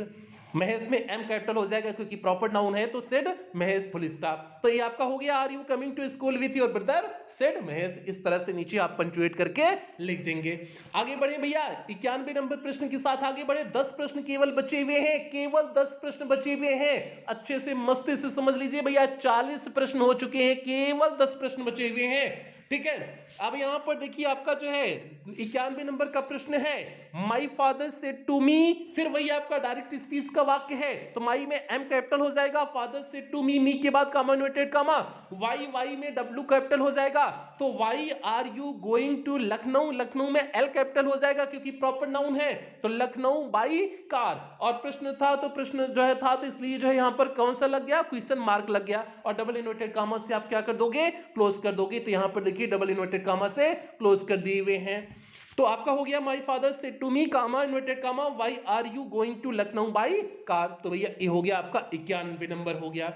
महेश में एम कैपिटल हो जाएगा क्योंकि प्रॉपर नाउन है, तो सेड महेश फुल स्टॉप। तो ये आपका हो गया, are you coming to school with your brother said Mahesh. इस तरह से नीचे आप पंचुएट करके लिख देंगे। आगे बढ़े भैया, 91 नंबर प्रश्न के साथ आगे बढ़े। 10 प्रश्न केवल बचे हुए हैं, केवल 10 प्रश्न बचे हुए हैं। अच्छे से मस्ती से समझ लीजिए भैया, 40 प्रश्न हो चुके हैं, केवल 10 प्रश्न बचे हुए हैं। ठीक है, अब यहां पर देखिए आपका जो है 91 नंबर का प्रश्न है, my father said to me, फिर वही आपका डायरेक्ट स्पीच का वाक्य है, तो माई में एम कैपिटल हो जाएगा, father said to me, me के बाद comma inverted comma, why, why में डब्ल्यू कैपिटल हो जाएगा, तो why are you going to Lucknow, Lucknow में एल कैपिटल हो जाएगा क्योंकि प्रॉपर नाउन है, तो लखनऊ बाई कार। और प्रश्न था तो प्रश्न जो है था, तो इसलिए जो है यहां पर कौन सा लग गया? क्वेश्चन मार्क लग गया, और डबल इन्वर्टेड कामा से आप क्या कर दोगे? क्लोज कर दोगे। तो यहां पर देखिए डबल इन्वर्टेड कामा से क्लोज कर दिए हुए हैं। तो आपका हो गया, my father said to me comma inverted comma why are you going to Lucknow by car. तो भैया ये हो गया आपका 91 नंबर हो गया।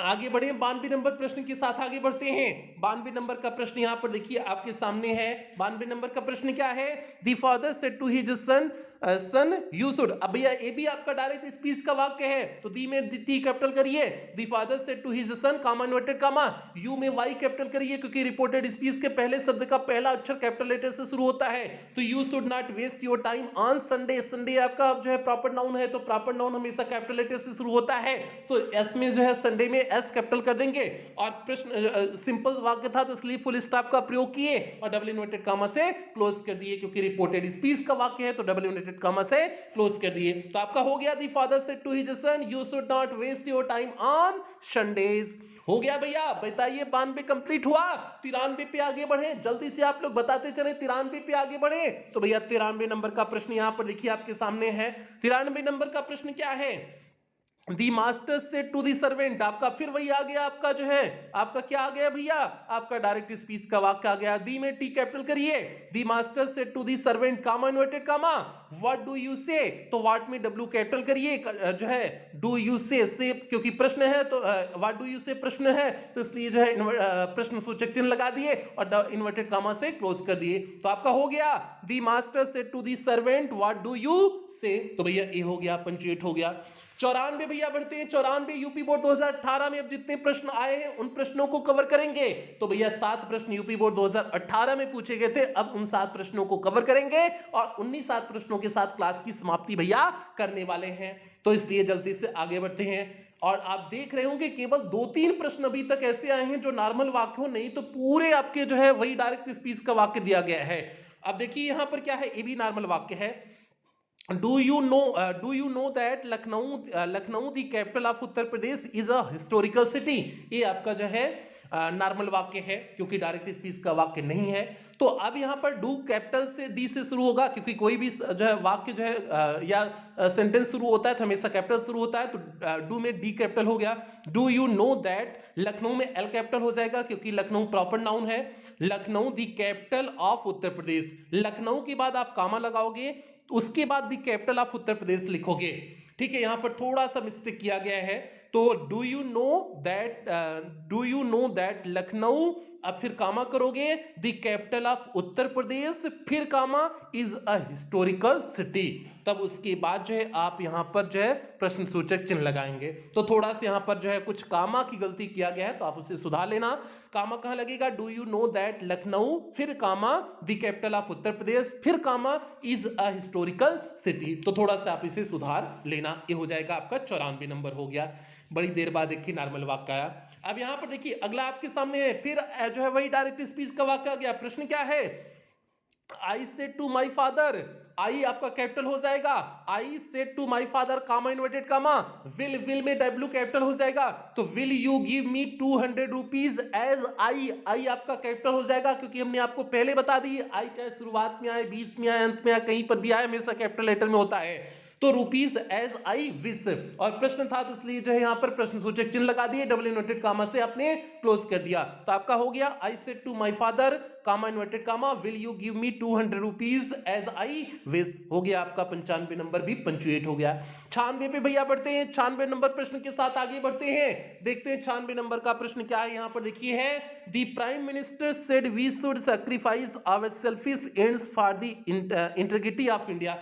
आगे बढ़े 92 नंबर प्रश्न के साथ आगे बढ़ते हैं। 92 नंबर का प्रश्न यहां पर देखिए आपके सामने है। 92 नंबर का प्रश्न क्या है? The father said to his son, son you should. अब भैया ये भी आपका डायरेक्ट स्पीच का वाक्य है, तो दी में टी कैपिटल करिए, the father said to his son comma inverted comma, you में वाई कैपिटल करिए क्योंकि रिपोर्टेड स्पीच के पहले शब्द का पहला अक्षर कैपिटल लेटर से शुरू होता है, तो you should not waste your time on Sunday. Sunday आपका जो है प्रॉपर नाउन है, तो प्रॉपर नाउन हमेशा कैपिटल लेटर से शुरू होता है, तो एस में जो है संडे में एस कैपिटल कर देंगे। और प्रश्न सिंपल वाक्य था तो इसलिए फुल स्टॉप का प्रयोग किए और डबल इन्वर्टेड कामा से क्लोज कर दिए, क्योंकि रिपोर्टेड स्पीच का वाक्य है तो डबल इन्वर्टेड कामा से क्लोज कर दिए। तो आपका हो गया, the father said to his son you should not waste your time on Sundays. हो गया भैया, बताइए 92 कंप्लीट हुआ। 93 पे आगे बढ़े, जल्दी से आप लोग बताते चले, 93 पे आगे बढ़े। तो भैया 93 नंबर का प्रश्न यहां पर देखिए आपके सामने है। 93 नंबर का प्रश्न क्या है? The master said to the servant, आपका फिर वही आ गया, आपका जो है आपका क्या आ गया भैया? आपका डायरेक्ट स्पीच का वाक्य आ गया। दी में टी कैपिटल करिए, the master said to the servant comma inverted comma what do you say, तो व्हाट में डब्ल्यू कैपिटल करिए, जो है डू यू से क्योंकि प्रश्न है तो व्हाट डू यू से प्रश्न है, तो इसलिए जो है प्रश्न सूचक चिन्ह लगा दिए और इन्वर्टेड कामा से क्लोज कर दिए। तो आपका हो गया, the master said to the servant what do you say. तो भैया ये हो गया, पंचुएट हो गया। 94 भैया बढ़ते हैं। 94 यूपी बोर्ड 2018 में अब जितने प्रश्न आए हैं उन प्रश्नों को कवर करेंगे। तो भैया 7 प्रश्न यूपी बोर्ड 2018 में पूछे गए थे, अब उन 7 प्रश्नों को कवर करेंगे और उन्हीं 7 प्रश्नों के साथ क्लास की समाप्ति भैया करने वाले हैं। तो इसलिए जल्दी से आगे बढ़ते हैं। और आप देख रहे होंगे केवल 2-3 प्रश्न अभी तक ऐसे आए हैं जो नॉर्मल वाक्य हो, नहीं तो पूरे आपके जो है वही डायरेक्ट स्पीच का वाक्य दिया गया है। अब देखिए यहां पर क्या है, ये भी नॉर्मल वाक्य है। Do you know that Lucknow the capital of Uttar Pradesh is a historical city. ये आपका जो है नॉर्मल वाक्य है क्योंकि डायरेक्ट स्पीच का वाक्य नहीं है। तो अब यहाँ पर डू कैपिटल से डी से शुरू होगा, क्योंकि कोई भी जो है वाक्य जो है या सेंटेंस शुरू होता है तो हमेशा कैपिटल शुरू होता है, तो डू में डी कैपिटल हो गया। Do you know that, Lucknow में एल कैपिटल हो जाएगा क्योंकि लखनऊ प्रॉपर नाउन है। Lucknow the capital of Uttar Pradesh, Lucknow के बाद आप कामा लगाओगे, उसके बाद दी कैपिटल ऑफ उत्तर प्रदेश लिखोगे। ठीक है, यहां पर थोड़ा सा मिस्टेक किया गया है। तो do you know that Lucknow अब फिर कामा करोगे the capital of Uttar Pradesh, फिर कामा इज अ हिस्टोरिकल सिटी, तब उसके बाद जो है आप यहां पर जो है प्रश्न सूचक चिन्ह लगाएंगे। तो थोड़ा सा यहां पर जो है कुछ कामा की गलती किया गया है तो आप उसे सुधार लेना। कामा कहां लगेगा, do you know that Lucknow, फिर कामा the capital of Uttar Pradesh, फिर कामा इज अ हिस्टोरिकल सिटी। तो थोड़ा सा आप इसे सुधार लेना, ये हो जाएगा आपका 94 नंबर हो गया। बड़ी देर बाद देखिए नॉर्मल वाक्य आया। अब यहां पर देखिए अगला आपके सामने है, फिर जो है वही डायरेक्ट स्पीच का वाक्य आ गया। प्रश्न क्या है, I said to my father, I आपका कैपिटल हो जाएगा, I said to my father comma inverted comma, will में डब्ल्यू कैपिटल हो जाएगा, तो will you give me 200 rupees as I, I आपका कैपिटल हो जाएगा क्योंकि हमने आपको पहले बता दी आई चाहे शुरुआत में आए, बीच में आए, अंत में आए, कहीं पर भी आए हमेशा कैपिटल लेटर में होता है। तो रुपीज एज आई विश, और प्रश्न था तो इसलिए जो है यहां पर प्रश्न सूचक चिन्ह लगा दिए, डबल इन्वर्टेड कामा से आपने क्लोज कर दिया। तो आपका हो गया I said to my father comma inverted comma will you give me 200 rupees as I wish, हो गया आपका 95 नंबर भी पंचुएट हो गया। 96 पे भैया बढ़ते हैं, 96 नंबर प्रश्न के साथ आगे बढ़ते हैं। देखते हैं 96 नंबर का प्रश्न क्या है। यहां पर देखिए है, the prime minister said we should sacrifice our selfish ends for the integrity of India.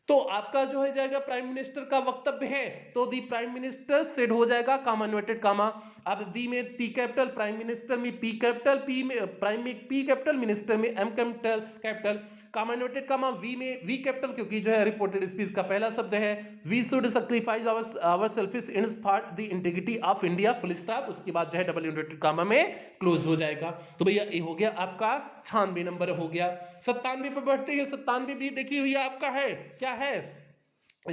तो आपका जो है जाएगा प्राइम मिनिस्टर का वक्तव्य है, तो दी प्राइम मिनिस्टर सेड हो जाएगा कामा इन्वर्टेड कामा। अब दी में टी कैपिटल, प्राइम मिनिस्टर में पी कैपिटल, पी में प्राइम में पी कैपिटल, मिनिस्टर में M capital capital, comma inverted comma, we में वी कैपिटल क्योंकि जो है रिपोर्टेड स्पीच का पहला शब्द है, we should sacrifice our selfish ends for the integrity of India, full stop, उसके बाद जो है डबल इन्वर्टेड कामा में क्लोज हो जाएगा। तो भैया ये हो गया आपका 96 नंबर हो गया। 97 पे बढ़ते हैं। 97 भी देखिए भैया आपका है क्या है,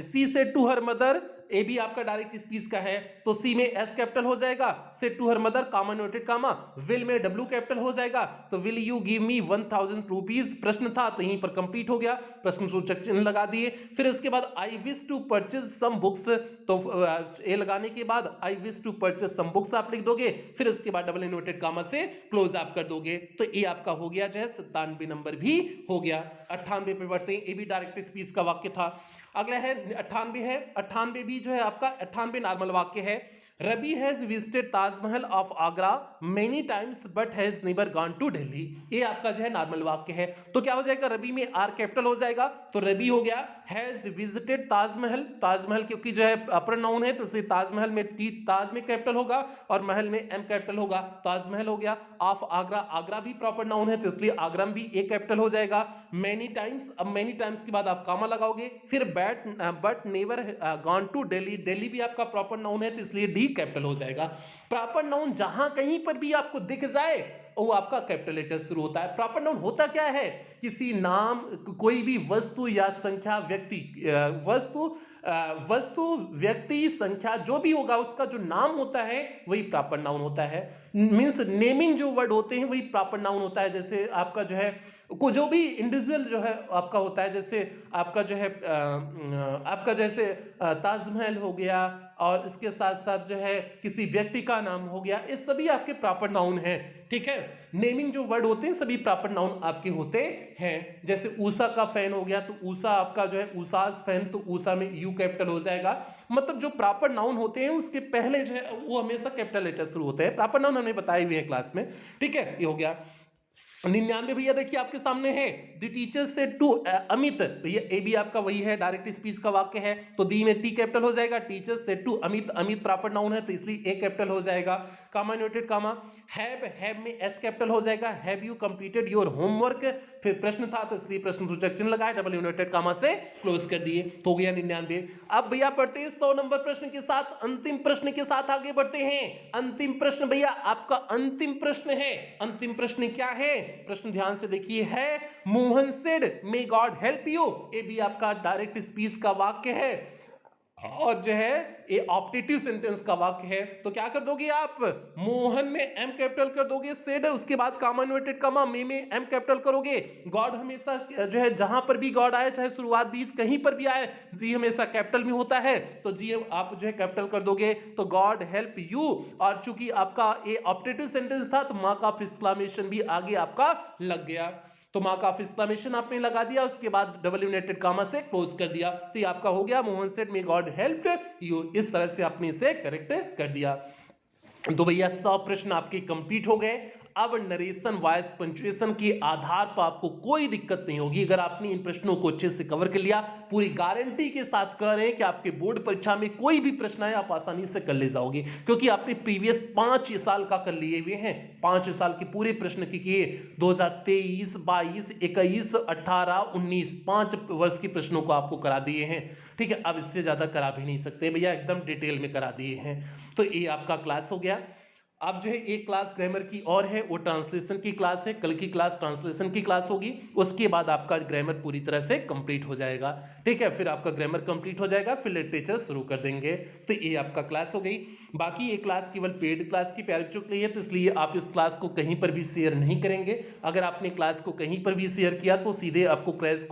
she said to her mother, A भी आपका डायरेक्ट स्पीच का है, तो सी में एस कैपिटल हो जाएगा, said to her mother comma inverted comma, will में डब्ल्यू कैपिटल हो जाएगा, तो will you give me 1000 rupees, प्रश्न था तो यहीं पर कंप्लीट हो गया, प्रश्न सूचक चिन्ह लगा दिए। फिर उसके बाद I wish to purchase some books, तो ए लगाने के बाद I wish to purchase some books आप लिख दोगे, फिर उसके बाद डबल इन्वर्टेड कामा से क्लोज आप कर दोगे। तो ये आपका हो गया जो है 97 नंबर भी हो गया। 98 पे बढ़ते हैं, ये भी डायरेक्ट स्पीच का वाक्य था। अगला है 98 है, 98 भी जो है आपका 98 नॉर्मल वाक्य है, Ravi has visited Taj Mahal of Agra many times but has never gone to Delhi. ये आपका जो है नॉर्मल वाक्य है। तो क्या हो जाएगा, रवि में आर कैपिटल हो जाएगा, तो रवि हो गया, हैज विजिटेड ताजमहल, ताजमहल क्योंकि जो है अपर नाउन है तो इसलिए ताजमहल में टी ताज में कैपिटल होगा और महल में एम कैपिटल होगा, ताजमहल हो गया। ऑफ आगरा, आगरा भी प्रॉपर नाउन है तो इसलिए आगरा में भी ए कैपिटल हो जाएगा। मेनी टाइम्स, अब मेनी टाइम्स के बाद आप कामा लगाओगे, फिर but never gone to Delhi, Delhi भी आपका प्रॉपर नाउन है तो इसलिए डी कैपिटल हो जाएगा। प्रॉपर नाउन जहां कहीं पर भी आपको दिख जाए वो आपका कैपिटल लेटर शुरू होता है। प्रॉपर नाउन होता क्या है, किसी नाम, कोई भी वस्तु या संख्या, व्यक्ति, वस्तु व्यक्ति संख्या जो भी होगा उसका जो नाम होता है वही प्रॉपर नाउन होता है। मींस नेमिंग जो वर्ड होते हैं वही प्रॉपर नाउन होता है। जैसे आपका जो है को जो भी इंडिविजुअल जो है आपका होता है, जैसे आपका जो है आपका जैसे ताजमहल हो गया और इसके साथ साथ जो है किसी व्यक्ति का नाम हो गया, ये सभी आपके प्रॉपर नाउन है। ठीक है, नेमिंग जो वर्ड होते हैं सभी प्रॉपर नाउन आपके होते हैं। जैसे ऊषा का फैन हो गया तो ऊषा आपका जो है ऊषास फैन, तो ऊषा में यू कैपिटल हो जाएगा। मतलब जो प्रॉपर नाउन होते हैं उसके पहले जो है वो हमेशा कैपिटल लेटर शुरू होते हैं। प्रॉपर नाउन हमने बताए हुए हैं क्लास में। ठीक है, ये हो गया। 99 भैया देखिए आपके सामने है, the teacher said to Amit, भैया ए भी आपका वही है, डायरेक्ट स्पीच का वाक्य है, तो दी में टी कैपिटल हो जाएगा, teacher said to Amit, Amit proper noun है तो इसलिए ए कैपिटल हो जाएगा। कामा इन्वर्टेड कामा, हैव में एस कैपिटल हो जाएगा, have you completed your homework, फिर प्रश्न था तो इसलिए प्रश्न सूचक चिन्ह लगाए, डबल इन्वर्टेड कामा से क्लोज कर दिए, तो हो गया 99। अब भैया पढ़ते हैं 100 नंबर प्रश्न के साथ, अंतिम प्रश्न के साथ आगे बढ़ते हैं। अंतिम प्रश्न भैया आपका अंतिम प्रश्न है। अंतिम प्रश्न क्या है, प्रश्न ध्यान से देखिए है, Mohan said may God help you, ये भी आपका डायरेक्ट स्पीच का वाक्य है और जो है ये ऑप्टेटिव सेंटेंस का वाक्य है। तो क्या कर दोगे आप, मोहन में एम कैपिटल कर दोगे, सेड उसके बाद कामा इन्वर्टेड कामा, मे में एम कैपिटल करोगे। गॉड हमेशा जो है जहां पर भी गॉड आए, चाहे शुरुआत बीच कहीं पर भी आए, जी हमेशा कैपिटल में होता है तो जी आप जो है कैपिटल कर दोगे, तो गॉड हेल्प यू। और चूंकि आपका ये ऑप्टेटिव सेंटेंस था तो मार्क ऑफ एक्सक्लेमेशन भी आगे आपका लग गया, तो मार्क ऑफ एक्सक्लेमेशन आपने लगा दिया, उसके बाद डबल इन्वर्टेड कामा से क्लोज कर दिया, तो ये आपका हो गया Mohan said may God help you. इस तरह से आपने इसे करेक्ट कर दिया। तो भैया 100 प्रश्न आपके कंप्लीट हो गए। अब नरेशन वॉइस पंचुएशन के आधार पर आपको कोई दिक्कत नहीं होगी अगर आपने इन प्रश्नों को अच्छे से कवर कर लिया। पूरी गारंटी के साथ कह रहे हैं कि आपके बोर्ड परीक्षा में कोई भी प्रश्न आए आप आसानी से कर ले जाओगे, क्योंकि आपने प्रीवियस 5 साल का कर लिए हुए हैं। 5 साल के पूरे प्रश्न की किए 2023, 22, 21, 18, 19 5 वर्ष के प्रश्नों को आपको करा दिए हैं। ठीक है, अब इससे ज्यादा करा भी नहीं सकते भैया, एकदम डिटेल में करा दिए हैं। तो ये आपका क्लास हो गया। अब जो है एक क्लास ग्रामर की और है, वो ट्रांसलेशन की क्लास है। कल की क्लास ट्रांसलेशन की क्लास होगी, उसके बाद आपका ग्रामर पूरी तरह से कंप्लीट हो जाएगा। ठीक है, फिर आपका ग्रामर कंप्लीट हो जाएगा, फिर लिटरेचर शुरू कर देंगे। तो ये आपका क्लास हो गई। बाकी ये क्लास केवल पेड क्लास की प्यारे बच्चों के लिए है, तो इसलिए आप इस क्लास को कहीं पर भी शेयर नहीं करेंगे। अगर आपने क्लास को कहीं पर भी शेयर किया तो सीधे आपको क्रैश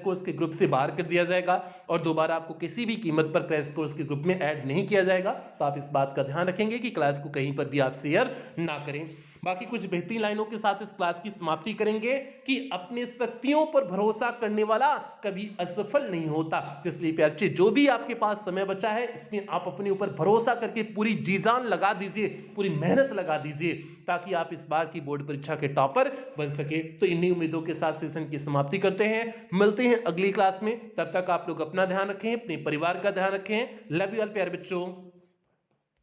कोर्स के ग्रुप से बाहर कर दिया जाएगा और दोबारा आपको किसी भी कीमत पर क्रैश कोर्स के ग्रुप में ऐड नहीं किया जाएगा। तो आप इस बात का ध्यान रखेंगे कि क्लास को कहीं पर भी आप शेयर ना करें। बाकी कुछ बेहतरीन लाइनों के साथ इस क्लास की समाप्ति करेंगे कि अपने शक्तियों पर भरोसा करने वाला कभी असफल नहीं होता। तो इसलिए प्यारे बच्चे, जो भी आपके पास समय बचा है इसमें आप अपने ऊपर भरोसा करके पूरी जी जान लगा दीजिए, पूरी मेहनत लगा दीजिए, ताकि आप इस बार की बोर्ड परीक्षा के टॉपर बन सके। तो इन्हीं उम्मीदों के साथ सेशन की समाप्ति करते हैं। मिलते हैं अगली क्लास में, तब तक आप लोग अपना ध्यान रखें, अपने परिवार का ध्यान रखें। लव यू ऑल प्यारे बच्चों।